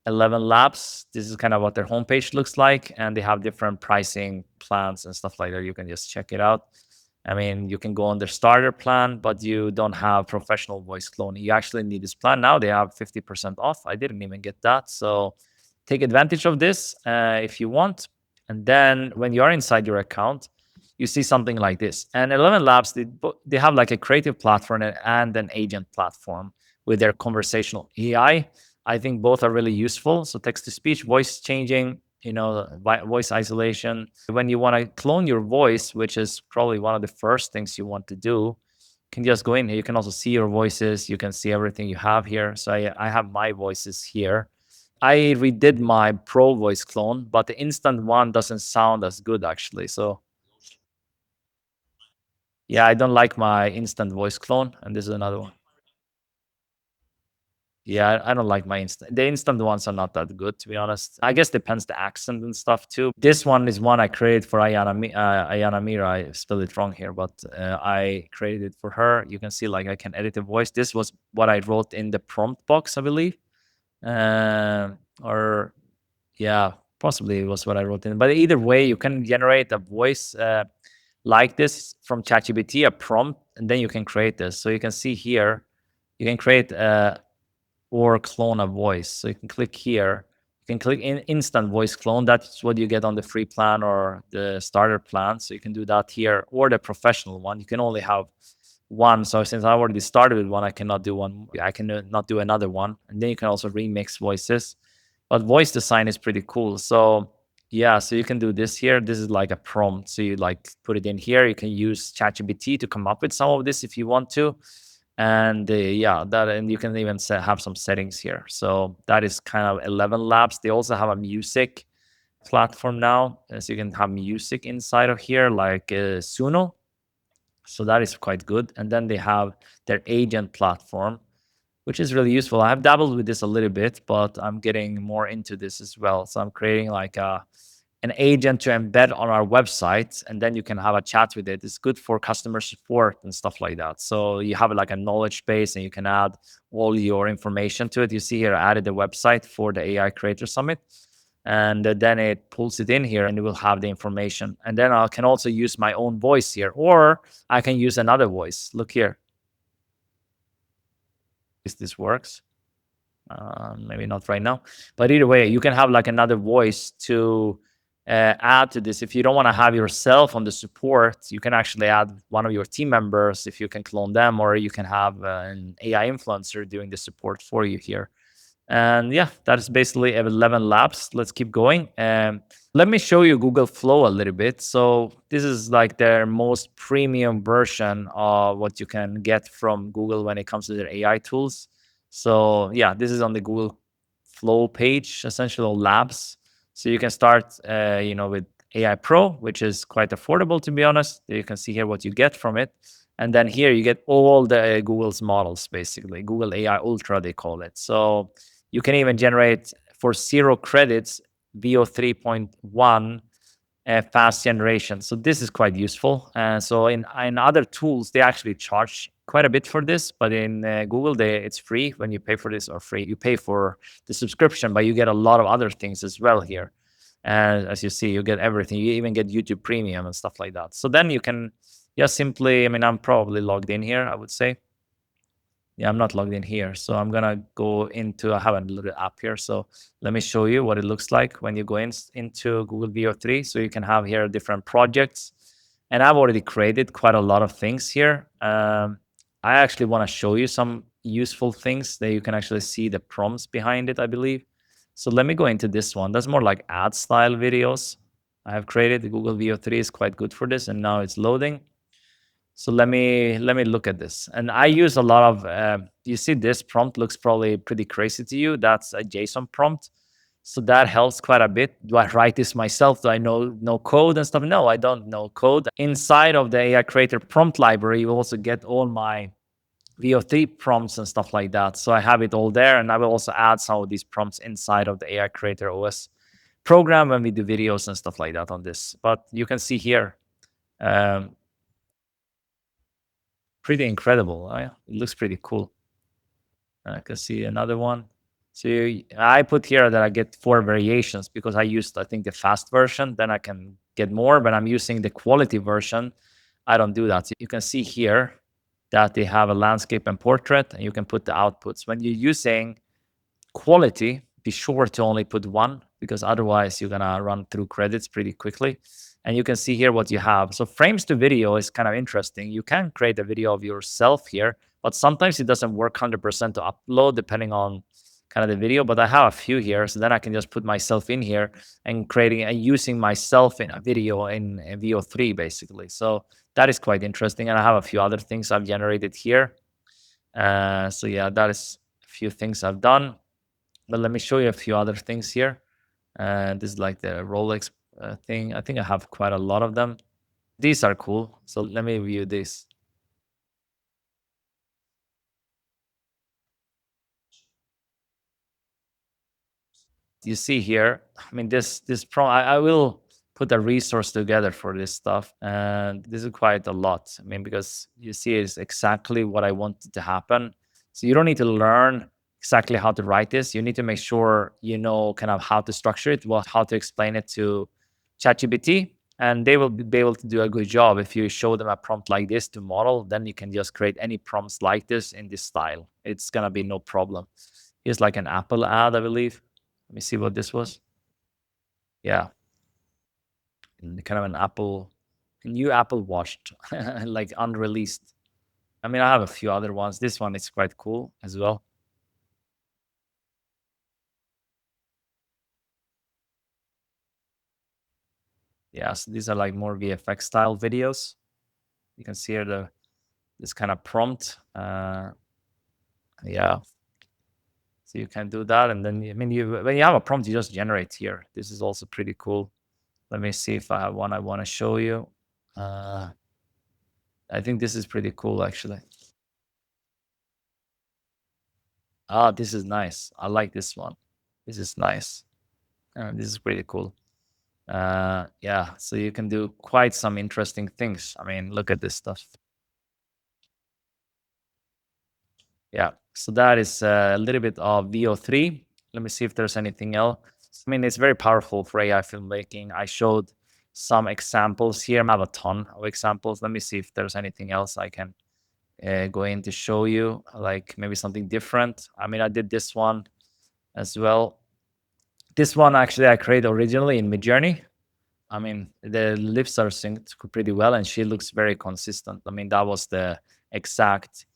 ElevenLabs, this is kind of what their homepage looks like, and they have different pricing plans and stuff like that. You can just check it out. I mean, you can go on their starter plan, but you don't have professional voice cloning. You actually need this plan now. They have 50% off. I didn't even get that. So take advantage of this if you want. And then when you are inside your account, you see something like this. And ElevenLabs, they have like a creative platform and an agent platform with their conversational AI. I think both are really useful. So text to speech, voice changing, voice isolation. When you want to clone your voice, which is probably one of the first things you want to do, you can just go in here. You can also see your voices. You can see everything you have here. So I have my voices here. I redid my pro voice clone, but the instant one doesn't sound as good actually. So yeah, I don't like my instant voice clone, and this is another one. Yeah, I don't like my instant. The instant ones are not that good, to be honest. I guess depends the accent and stuff too. This one is one I created for Ayana Mira. I spelled it wrong here, but I created it for her. You can see like I can edit the voice. This was what I wrote in the prompt box, I believe. Or yeah, possibly it was what I wrote in. But either way, you can generate a voice like this from ChatGPT, a prompt, and then you can create this. So you can see here, you can create or clone a voice. So you can click here. You can click in instant voice clone. That's what you get on the free plan or the starter plan. So you can do that here, or the professional one. You can only have one. So since I already started with one, I cannot do one. I can not do another one. And then you can also remix voices. But voice design is pretty cool. So yeah, so you can do this here. This is like a prompt. So you like put it in here. You can use ChatGPT to come up with some of this if you want to. And yeah, that, and you can even have some settings here. So that is kind of ElevenLabs. They also have a music platform now, so you can have music inside of here, like Suno. So that is quite good. And then they have their agent platform, which is really useful. I have dabbled with this a little bit, but I'm getting more into this as well. So I'm creating like a an agent to embed on our website, and then you can have a chat with it. It's good for customer support and stuff like that. So you have like a knowledge base and you can add all your information to it. You see here, I added the website for the AI Creator Summit. And then it pulls it in here and it will have the information. And then I can also use my own voice here, or I can use another voice. Look here. This works. Maybe not right now, but either way, you can have like another voice to add to this. If you don't want to have yourself on the support, you can actually add one of your team members if you can clone them, or you can have an AI influencer doing the support for you here. And yeah, that is basically ElevenLabs. Let's keep going. Let me show you Google Flow a little bit. So this is like their most premium version of what you can get from Google when it comes to their AI tools. So yeah, this is on the Google Flow page, essential labs. So you can start, with AI Pro, which is quite affordable to be honest. You can see here what you get from it. And then here you get all the Google's models, basically Google AI Ultra, they call it. So you can even generate for 0 credits VO 3.1 fast generation. So this is quite useful. So in other tools, they actually charge quite a bit for this, but in Google, it's free when you pay for this, or free. You pay for the subscription, but you get a lot of other things as well here. And as you see, you get everything. You even get YouTube Premium and stuff like that. So then you can just simply, I'm probably logged in here, I would say. Yeah, I'm not logged in here. So I'm going to go into, I have a little app here. So let me show you what it looks like when you go into Google VO3. So you can have here different projects. And I've already created quite a lot of things here. I actually want to show you some useful things that you can actually see the prompts behind it, I believe. So let me go into this one. That's more like ad style videos I have created. The Google VO3 is quite good for this. And now it's loading. So let me look at this. And I use a lot of, you see this prompt looks probably pretty crazy to you. That's a JSON prompt. So that helps quite a bit. Do I write this myself? Do I know code and stuff? No, I don't know code. Inside of the AI Creator prompt library, you also get all my VO3 prompts and stuff like that. So I have it all there. And I will also add some of these prompts inside of the AI Creator OS program when we do videos and stuff like that on this. But you can see here, um, pretty incredible. It looks pretty cool. I can see another one. So I put here that I get 4 variations because I used, I think, the fast version. Then I can get more, but I'm using the quality version. I don't do that. So you can see here that they have a landscape and portrait, and you can put the outputs. When you're using quality, be sure to only put 1 because otherwise you're gonna run through credits pretty quickly. And you can see here what you have. So frames to video is kind of interesting. You can create a video of yourself here, but sometimes it doesn't work 100% to upload depending on kind of the video. But I have a few here, so then I can just put myself in here and creating and using myself in a video in VO3 basically. So that is quite interesting. And I have a few other things I've generated here. So yeah, that is a few things I've done. But let me show you a few other things here. This is like the Rolex thing. I think I have quite a lot of them. These are cool. So let me view this. You see here, this pro, I will put a resource together for this stuff. And this is quite a lot. Because you see it's exactly what I wanted to happen. So you don't need to learn exactly how to write this. You need to make sure you know kind of how to structure it, well, how to explain it to ChatGPT, and they will be able to do a good job. If you show them a prompt like this to model, then you can just create any prompts like this in this style. It's gonna be no problem. Here's like an Apple ad, I believe. Let me see what this was. Yeah, kind of a new Apple Watch, like unreleased. I have a few other ones. This one is quite cool as well. Yeah, so these are like more VFX style videos. You can see here this kind of prompt. Yeah, so you can do that, and then you when you have a prompt, you just generate here. This is also pretty cool. Let me see if I have one I want to show you. Uh, I think this is pretty cool actually. Ah, this is nice. I like this one. This is nice. This is pretty cool. Yeah, so you can do quite some interesting things. I mean, look at this stuff. Yeah, so that is a little bit of VO3. Let me see if there's anything else. I mean, it's very powerful for AI filmmaking. I showed some examples here. I have a ton of examples. Let me see if there's anything else I can go in to show you, like maybe something different. I mean, I did this one as well. This one actually I created originally in Midjourney. I mean, the lips are synced pretty well, and she looks very consistent. I mean, that was the exact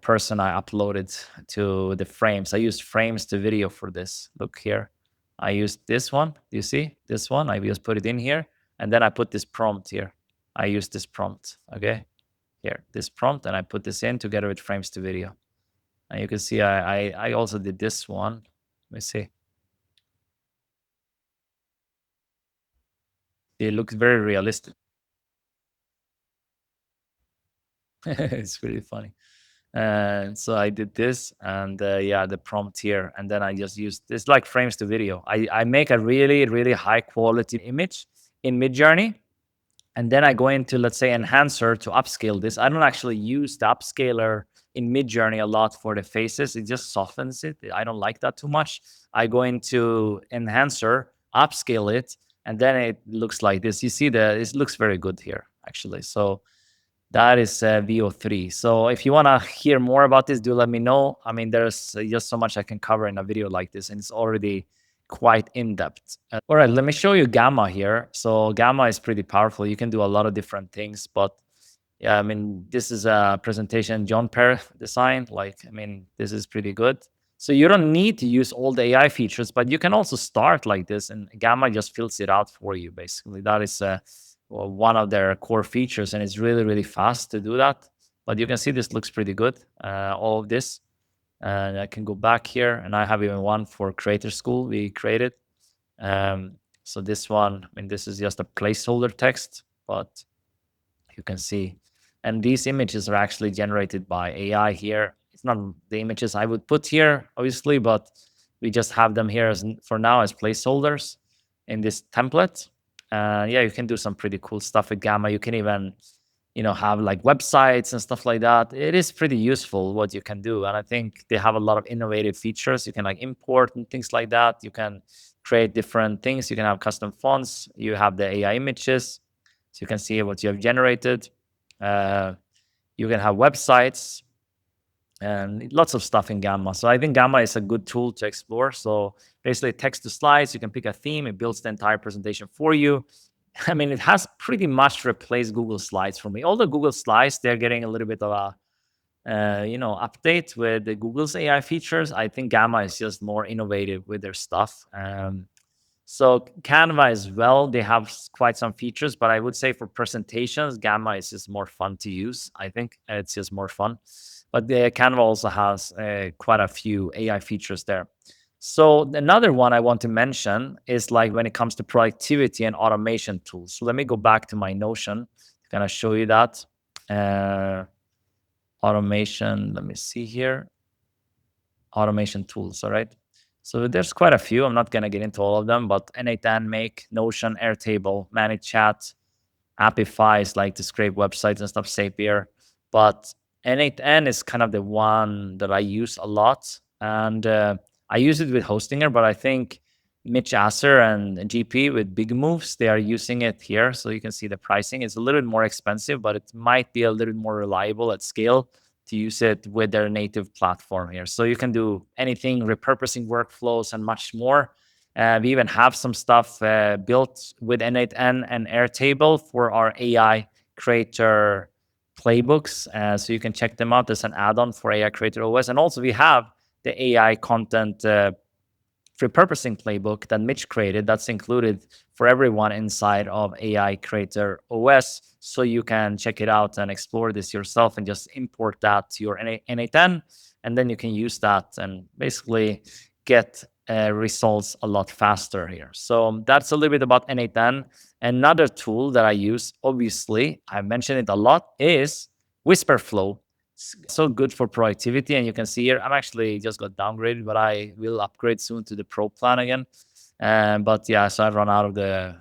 person I uploaded to the frames. I used frames to video for this. Look here. I used this one. Do you see this one? I just put it in here, and then I put this prompt here. I used this prompt. Okay, here, this prompt, and I put this in together with frames to video. And you can see I also did this one. Let me see. It looks very realistic. It's really funny. And so I did this, and yeah, the prompt here, and then I just used this like frames to video. I make a really high quality image in Midjourney, and then I go into, let's say, Enhancor to upscale this. I don't actually use the upscaler in Midjourney a lot for the faces. It just softens it. I don't like that too much. I go into Enhancor, upscale it, and then it looks like this. You see it looks very good here actually. So that is VO3. So if you want to hear more about this, do let me know. I mean, there's just so much I can cover in a video like this, and it's already quite in depth. All right, let me show you Gamma here. So Gamma is pretty powerful. You can do a lot of different things, but yeah, I mean, this is a presentation John Pear designed. Like, I mean, this is pretty good. So you don't need to use all the AI features, but you can also start like this, and Gamma just fills it out for you. Basically, that is one of their core features, and it's really fast to do that. But you can see this looks pretty good. All of this, and I can go back here, and I have even one for Creator School we created. So this one, I mean, this is just a placeholder text, but you can see. And these images are actually generated by AI here. It's not the images I would put here, obviously, but we just have them here as for now as placeholders in this template. Yeah, you can do some pretty cool stuff with Gamma. You can even, have like websites and stuff like that. It is pretty useful what you can do. And I think they have a lot of innovative features. You can like import and things like that. You can create different things. You can have custom fonts. You have the AI images. So you can see what you have generated. You can have websites and lots of stuff in Gamma. So I think Gamma is a good tool to explore. So basically text to slides, you can pick a theme, it builds the entire presentation for you. I mean, it has pretty much replaced Google Slides for me. Although Google Slides, they're getting a little bit of a update with the Google's AI features. I think Gamma is just more innovative with their stuff. So Canva as well, they have quite some features, but I would say for presentations, Gamma is just more fun to use. I think it's just more fun. But the Canva also has quite a few AI features there. So another one I want to mention is like when it comes to productivity and automation tools. So let me go back to my Notion to kind of show you that. Automation, let me see here. Automation tools, all right? So there's quite a few. I'm not going to get into all of them, but N8N, Make, Notion, Airtable, Manage Chat, Appify is like to scrape websites and stuff, Zapier. But N8N is kind of the one that I use a lot. And I use it with Hostinger, but I think Mitch Asser and GP with Big Moves, they are using it here. So you can see the pricing. It's a little bit more expensive, but it might be a little bit more reliable at scale to use it with their native platform here. So you can do anything, repurposing workflows and much more. We even have some stuff built with N8N and Airtable for our AI creator playbooks. So you can check them out as an add-on for AI Creator OS. And also we have the AI content repurposing playbook that Mitch created that's included for everyone inside of AI Creator OS. So you can check it out and explore this yourself and just import that to your N8N. And then you can use that and basically get results a lot faster here. So that's a little bit about N8N. Another tool that I use, obviously, I mentioned it a lot, is Whisperflow. So good for productivity. And you can see here, I'm actually just got downgraded, but I will upgrade soon to the Pro plan again. But yeah, so I run out of the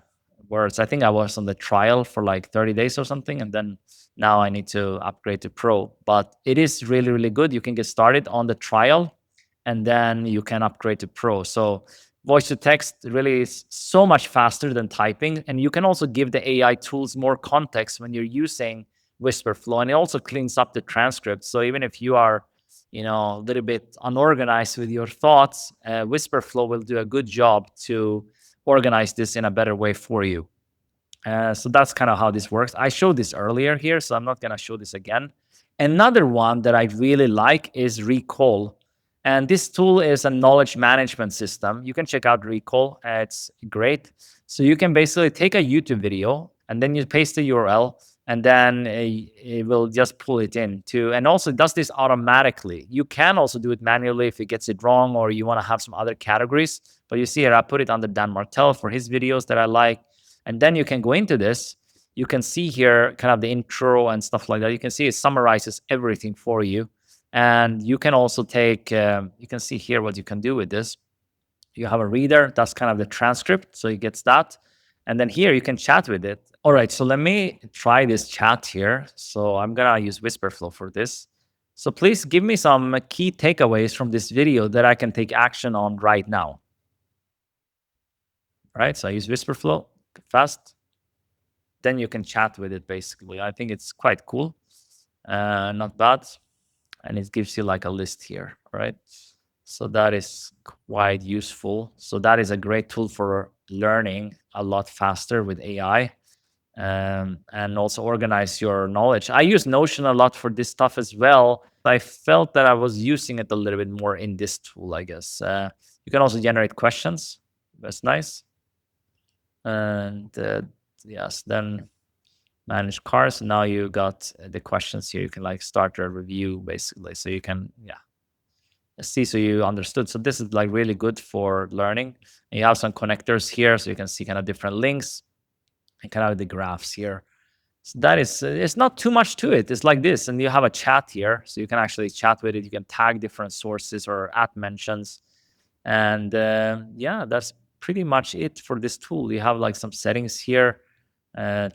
words. I think I was on the trial for like 30 days or something, and then now I need to upgrade to pro. But it is really, really good. You can get started on the trial, and then you can upgrade to pro. So voice to text really is so much faster than typing, and you can also give the AI tools more context when you're using Whisper Flow, and it also cleans up the transcript. So even if you are a little bit unorganized with your thoughts, Whisper Flow will do a good job to organize this in a better way for you. So that's kind of how this works. I showed this earlier here, so I'm not going to show this again. Another one that I really like is Recall. And this tool is a knowledge management system. You can check out Recall. It's great. So you can basically take a YouTube video and then you paste the URL, and then it will just pull it in to, and also it does this automatically. You can also do it manually if it gets it wrong or you want to have some other categories. But you see here, I put it under Dan Martell for his videos that I like. And then you can go into this. You can see here kind of the intro and stuff like that. You can see it summarizes everything for you. And you can also take, you can see here what you can do with this. You have a reader, that's kind of the transcript. So it gets that. And then here you can chat with it. All right, so let me try this chat here. So I'm gonna use Whisperflow for this. So please give me some key takeaways from this video that I can take action on right now. All right, so I use Whisperflow fast. Then you can chat with it basically. I think it's quite cool. Not bad. And it gives you like a list here, right? So that is quite useful. So that is a great tool for learning a lot faster with AI, and also organize your knowledge. I use Notion a lot for this stuff as well. I felt that I was using it a little bit more in this tool, I guess. You can also generate questions. That's nice. And yes, then manage cars. Now you got the questions here. You can like start a review basically. So you can, see, so you understood. So this is like really good for learning. And you have some connectors here, so you can see kind of different links and kind of the graphs here. So that is, it's not too much to it. It's like this, and you have a chat here, so you can actually chat with it. You can tag different sources or add mentions, and yeah, that's pretty much it for this tool. You have like some settings here.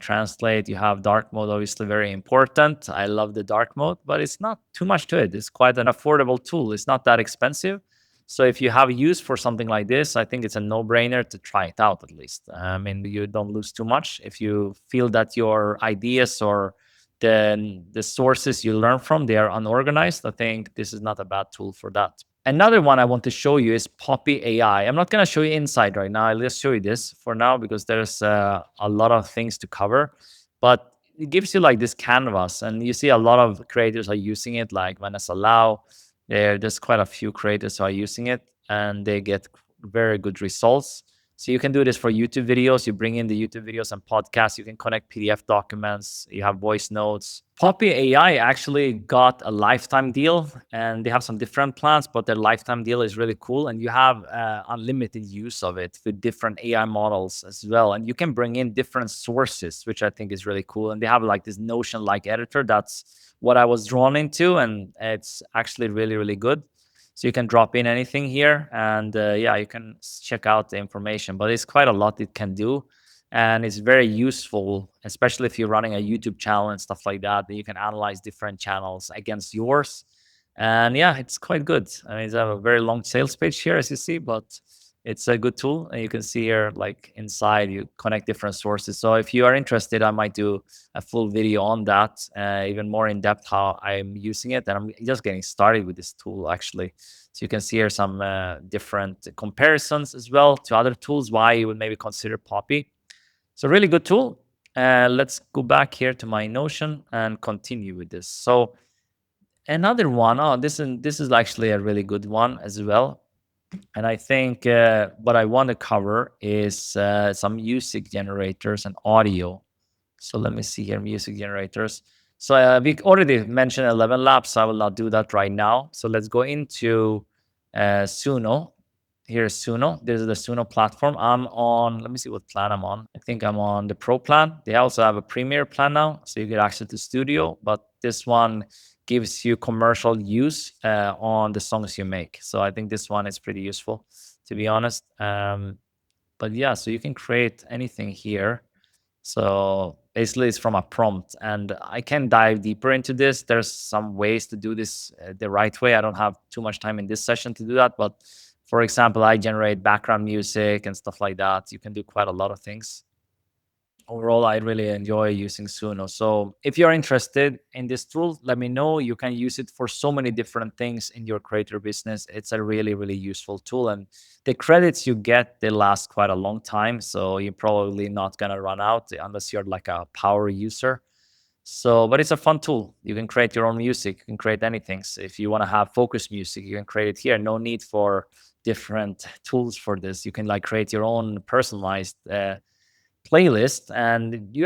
Translate, you have dark mode, obviously very important. I love the dark mode, but it's not too much to it. It's quite an affordable tool. It's not that expensive. So if you have use for something like this, I think it's a no-brainer to try it out at least. I mean, you don't lose too much. If you feel that your ideas or the sources you learn from, they are unorganized, I think this is not a bad tool for that. Another one I want to show you is Poppy AI. I'm not going to show you inside right now. I'll just show you this for now because there's a lot of things to cover. But it gives you like this canvas, and you see a lot of creators are using it, like Vanessa Lau. There's quite a few creators who are using it, and they get very good results. So you can do this for YouTube videos. You bring in the YouTube videos and podcasts. You can connect PDF documents. You have voice notes. Poppy AI actually got a lifetime deal, and they have some different plans, but their lifetime deal is really cool. And you have unlimited use of it with different AI models as well. And you can bring in different sources, which I think is really cool. And they have like this Notion-like editor. That's what I was drawn into, and it's actually really, really good. So you can drop in anything here, and yeah, you can check out the information. But it's quite a lot it can do, and it's very useful, especially if you're running a YouTube channel and stuff like that. That you can analyze different channels against yours, and yeah, it's quite good. I mean, it's a very long sales page here, as you see, but it's a good tool. And you can see here, like inside, you connect different sources. So if you are interested, I might do a full video on that, even more in depth how I'm using it. And I'm just getting started with this tool actually. So you can see here some different comparisons as well to other tools, why you would maybe consider Poppy. So really good tool. Let's go back here to my Notion and continue with this. So another one, this is actually a really good one as well. And I think what I want to cover is some music generators and audio. So let me see here, music generators. So we already mentioned ElevenLabs, so I will not do that right now. So let's go into Suno. Here's Suno. This is the Suno platform. I'm on, let me see what plan I'm on. I think I'm on the Pro plan. They also have a Premier plan now, so you get access to Studio, but this one gives you commercial use on the songs you make. So I think this one is pretty useful, to be honest. But yeah, so you can create anything here. So basically, it's from a prompt, and I can dive deeper into this. There's some ways to do this the right way. I don't have too much time in this session to do that, but for example, I generate background music and stuff like that. You can do quite a lot of things. Overall, I really enjoy using Suno. So if you're interested in this tool, let me know. You can use it for so many different things in your creator business. It's a really, really useful tool. And the credits you get, they last quite a long time. So you're probably not going to run out unless you're like a power user. So, but it's a fun tool. You can create your own music. You can create anything. So if you want to have focus music, you can create it here. No need for different tools for this. You can like create your own personalized playlist, and you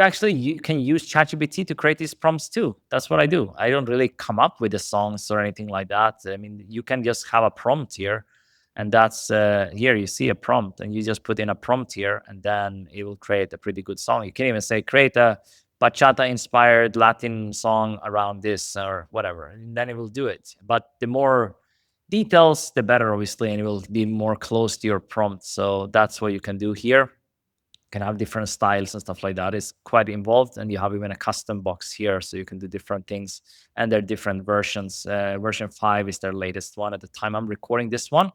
can use ChatGPT to create these prompts too. That's what I do. I don't really come up with the songs or anything like that. I mean, you can just have a prompt here, and that's here you see a prompt, and you just put in a prompt here, and then it will create a pretty good song. You can even say create a bachata inspired Latin song around this or whatever, and then it will do it. But the more details, the better, obviously, and it will be more close to your prompt. So that's what you can do here. Can have different styles and stuff like that. It's quite involved, and you have even a custom box here, so you can do different things. And there are different versions. Version 5 is their latest one at the time I'm recording this one.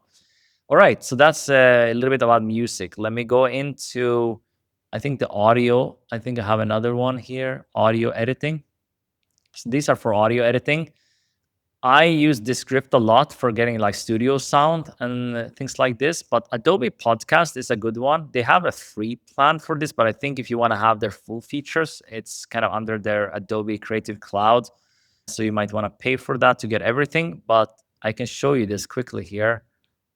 All right, so that's a little bit about music. Let me go into, I think, the audio. I think I have another one here, audio editing. So these are for audio editing. I use Descript a lot for getting like studio sound and things like this, but Adobe Podcast is a good one. They have a free plan for this, but I think if you want to have their full features, it's kind of under their Adobe Creative Cloud. So you might want to pay for that to get everything, but I can show you this quickly here.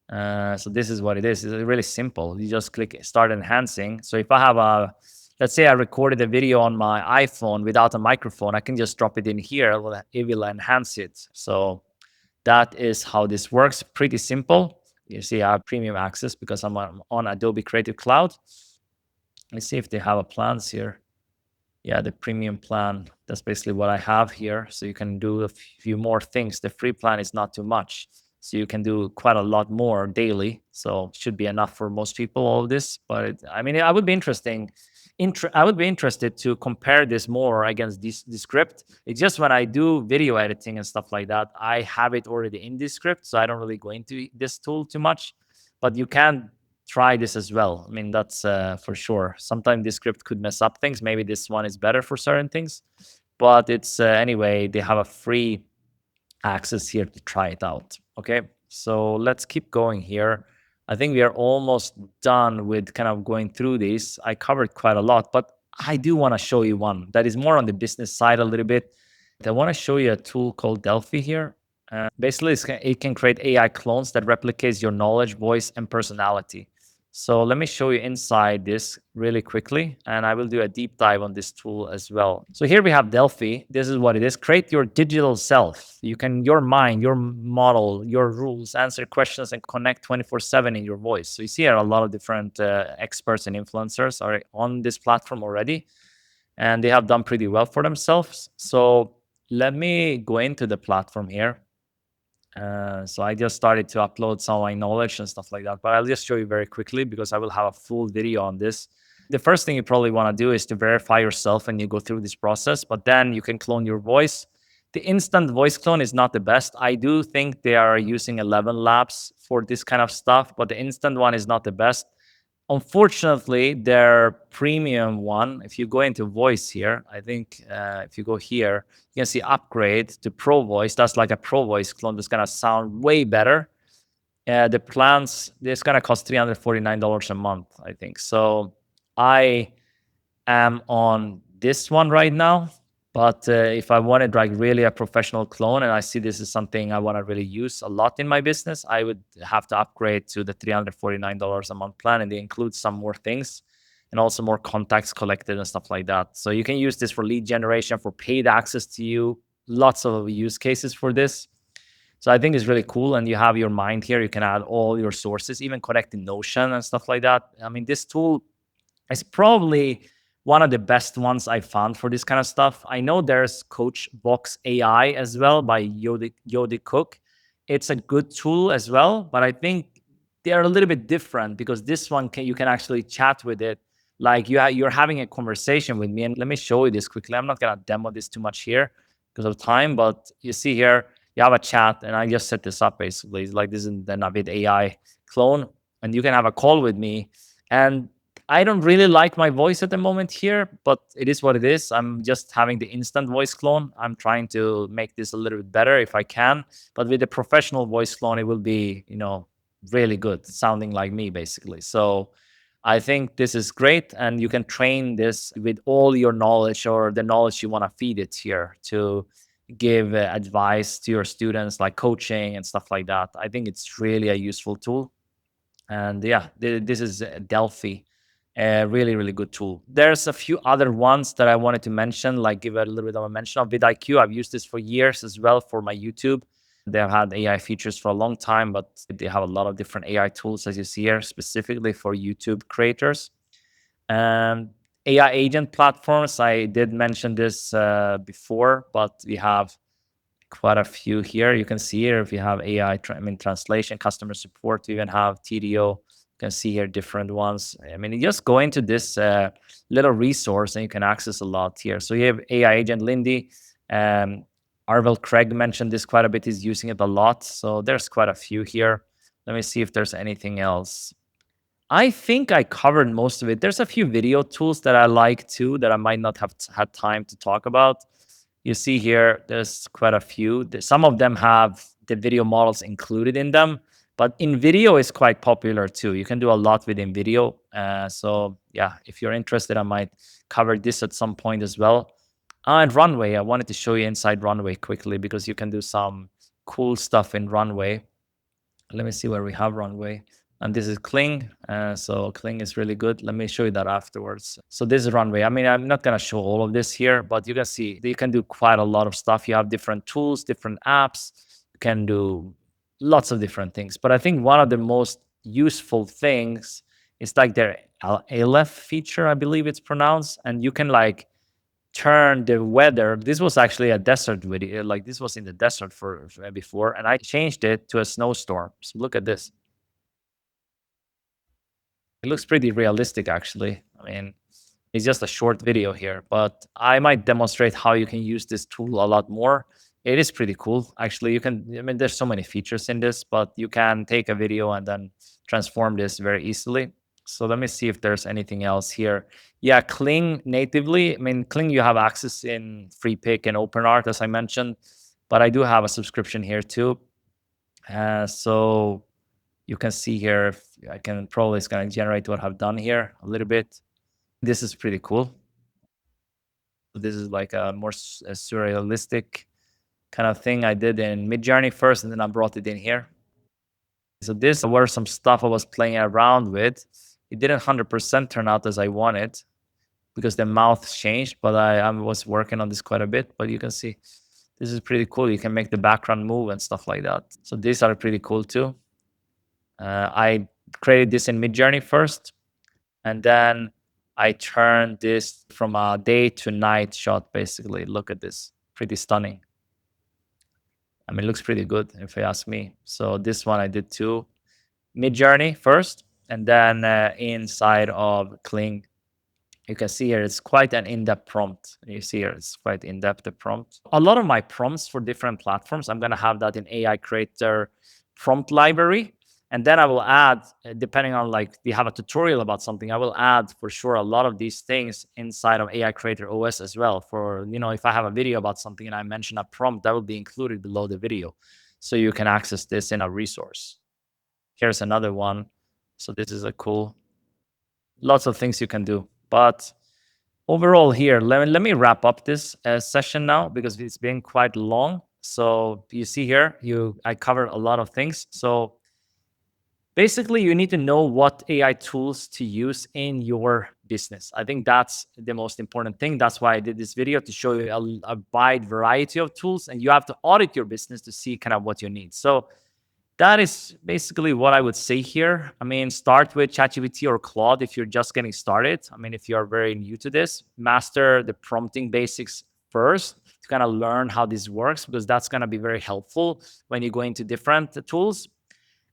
So this is what it is. It's really simple. You just click start enhancing. So if I have let's say I recorded a video on my iPhone without a microphone, I can just drop it in here. It will enhance it. So that is how this works. Pretty simple. You see, I have premium access because I'm on Adobe Creative Cloud. Let's see if they have a plans here. Yeah, the premium plan, that's basically what I have here. So you can do a few more things. The free plan is not too much. So you can do quite a lot more daily. So it should be enough for most people, all of this. But I mean, I would be I would be interested to compare this more against this script. It's just when I do video editing and stuff like that, I have it already in this script. So I don't really go into this tool too much. But you can try this as well. I mean, that's for sure. Sometimes this script could mess up things. Maybe this one is better for certain things, but it's anyway, they have a free access here to try it out. Okay, so let's keep going here. I think we are almost done with kind of going through these. I covered quite a lot, but I do want to show you one that is more on the business side a little bit. I want to show you a tool called Delphi here. Basically, it can create AI clones that replicates your knowledge, voice, and personality. So let me show you inside this really quickly, and I will do a deep dive on this tool as well. So here we have Delphi. This is what it is. Create your digital self. You can, your mind, your model, your rules, answer questions, and connect 24/7 in your voice. So you see here a lot of different experts and influencers are on this platform already, and they have done pretty well for themselves. So let me go into the platform here. So I just started to upload some of my knowledge and stuff like that, but I'll just show you very quickly because I will have a full video on this. The first thing you probably want to do is to verify yourself and you go through this process, but then you can clone your voice. The instant voice clone is not the best. I do think they are using ElevenLabs for this kind of stuff, but the instant one is not the best. Unfortunately, their premium one, if you go into voice here, I think if you go here, you can see upgrade to pro voice. That's like a pro voice clone that's going to sound way better. The plans, it's going to cost $349 a month, I think. So I am on this one right now. But if I wanted like really a professional clone and I see this is something I want to really use a lot in my business, I would have to upgrade to the $349 a month plan, and they include some more things and also more contacts collected and stuff like that. So you can use this for lead generation, for paid access to you, lots of use cases for this. So I think it's really cool. And you have your mind here. You can add all your sources, even connecting Notion and stuff like that. I mean, this tool is probably one of the best ones I found for this kind of stuff. I know there's Coachbox AI as well by Yodi Cook. It's a good tool as well, but I think they are a little bit different because this one you can actually chat with it like you're having a conversation with me. And let me show you this quickly. I'm not gonna demo this too much here because of time, but you see here you have a chat, and I just set this up basically. It's like this is the Navid AI clone, and you can have a call with me. And I don't really like my voice at the moment here, but it is what it is. I'm just having the instant voice clone. I'm trying to make this a little bit better if I can, but with the professional voice clone, it will be, really good, sounding like me basically. So I think this is great, and you can train this with all your knowledge or the knowledge you want to feed it here to give advice to your students, like coaching and stuff like that. I think it's really a useful tool. And yeah, this is Delphi, a really, really good tool. There's a few other ones that I wanted to mention, like give a little bit of a mention of vidIQ. I've used this for years as well for my YouTube. They've had AI features for a long time, but they have a lot of different AI tools, as you see here, specifically for YouTube creators. And AI agent platforms, I did mention this before, but we have quite a few here. You can see here if you have AI, translation, customer support, you even have TDO. You can see here different ones. I mean, you just go into this little resource and you can access a lot here. So you have AI agent Lindy. Arvel Craig mentioned this quite a bit. He's using it a lot. So there's quite a few here. Let me see if there's anything else. I think I covered most of it. There's a few video tools that I like too that I might not have had time to talk about. You see here, there's quite a few. Some of them have the video models included in them, but InVideo is quite popular too. You can do a lot with InVideo. So yeah, if you're interested, I might cover this at some point as well. And Runway, I wanted to show you inside Runway quickly because you can do some cool stuff in Runway. Let me see where we have Runway. And this is Kling. So Kling is really good. Let me show you that afterwards. So this is Runway. I mean, I'm not going to show all of this here, but you can see you can do quite a lot of stuff. You have different tools, different apps. You can do lots of different things. But I think one of the most useful things is like their Aleph feature, I believe it's pronounced. And you can like turn the weather. This was actually a desert video. Like this was in the desert for before, and I changed it to a snowstorm. So look at this. It looks pretty realistic, actually. I mean, it's just a short video here, but I might demonstrate how you can use this tool a lot more. It is pretty cool. Actually, you can, I mean, there's so many features in this, but you can take a video and then transform this very easily. So let me see if there's anything else here. Yeah, Kling natively. I mean, Kling, you have access in Freepik and OpenArt, as I mentioned, but I do have a subscription here too. So you can see here, if I can probably, it's going to generate what I've done here a little bit. This is pretty cool. This is like a more surrealistic kind of thing I did in Midjourney first, and then I brought it in here. So this were some stuff I was playing around with. It didn't 100% turn out as I wanted because the mouth changed, but I was working on this quite a bit. But you can see this is pretty cool. You can make the background move and stuff like that. So these are pretty cool too. I created this in Midjourney first, and then I turned this from a day to night shot, basically. Look at this, pretty stunning. I mean, it looks pretty good if you ask me. So this one I did too. Midjourney first, and then inside of Kling, you can see here it's quite an in-depth prompt. You see here it's quite in-depth the prompt. A lot of my prompts for different platforms, I'm gonna have that in AI Creator prompt library. And then I will add, depending on like we have a tutorial about something, I will add for sure a lot of these things inside of AI Creator OS as well. For, if I have a video about something and I mention a prompt, that will be included below the video. So you can access this in a resource. Here's another one. So this is a cool, lots of things you can do. But overall here, let me wrap up this session now because it's been quite long. So you see here, I covered a lot of things. So basically, you need to know what AI tools to use in your business. I think that's the most important thing. That's why I did this video, to show you a wide variety of tools, and you have to audit your business to see kind of what you need. So that is basically what I would say here. I mean, start with ChatGPT or Claude if you're just getting started. I mean, if you're very new to this, master the prompting basics first to kind of learn how this works, because that's going to be very helpful when you go into different tools.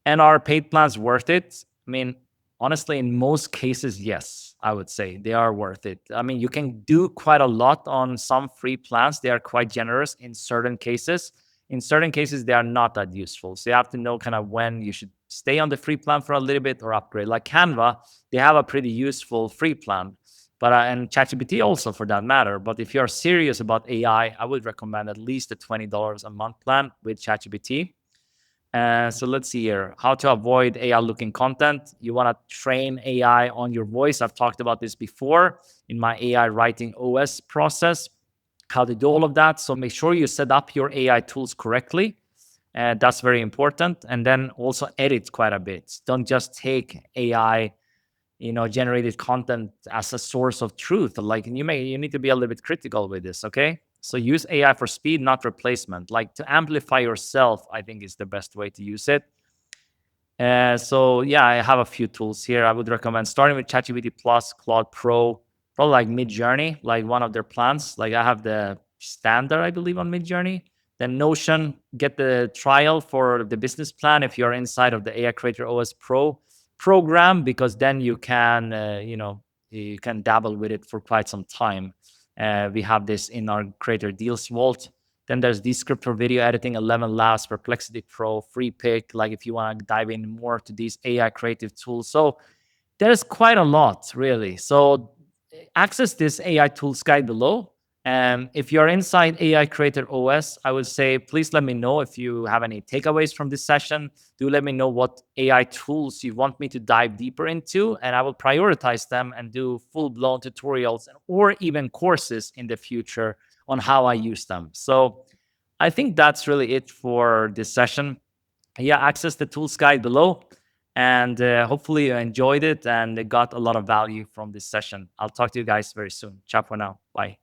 And are paid plans worth it? I mean, honestly, in most cases, yes, I would say they are worth it. I mean, you can do quite a lot on some free plans. They are quite generous in certain cases. In certain cases, they are not that useful. So you have to know kind of when you should stay on the free plan for a little bit or upgrade. Like Canva, they have a pretty useful free plan, but and ChatGPT also for that matter. But if you're serious about AI, I would recommend at least a $20 a month plan with ChatGPT. So let's see here. How to avoid AI looking content. You want to train AI on your voice. I've talked about this before in my AI writing OS process, how to do all of that. So make sure you set up your AI tools correctly. That's very important. And then also edit quite a bit. Don't just take AI generated content as a source of truth. Like you need to be a little bit critical with this. Okay, so use AI for speed, not replacement. Like to amplify yourself, I think is the best way to use it. So yeah, I have a few tools here. I would recommend starting with ChatGPT Plus, Claude Pro, probably like Midjourney, like one of their plans. Like I have the standard, I believe, on Midjourney. Then Notion, get the trial for the business plan if you're inside of the AI Creator OS Pro program, because then you can, you can dabble with it for quite some time. We have this in our Creator Deals Vault. Then there's Descript for video editing, ElevenLabs, Perplexity Pro, Freepik. Like if you want to dive in more to these AI creative tools. So there's quite a lot, really. So access this AI tools guide below. If you're inside AI Creator OS, I would say please let me know if you have any takeaways from this session. Do let me know what AI tools you want me to dive deeper into, and I will prioritize them and do full-blown tutorials or even courses in the future on how I use them. So I think that's really it for this session. Yeah, access the tools guide below. And hopefully you enjoyed it and got a lot of value from this session. I'll talk to you guys very soon. Ciao for now. Bye.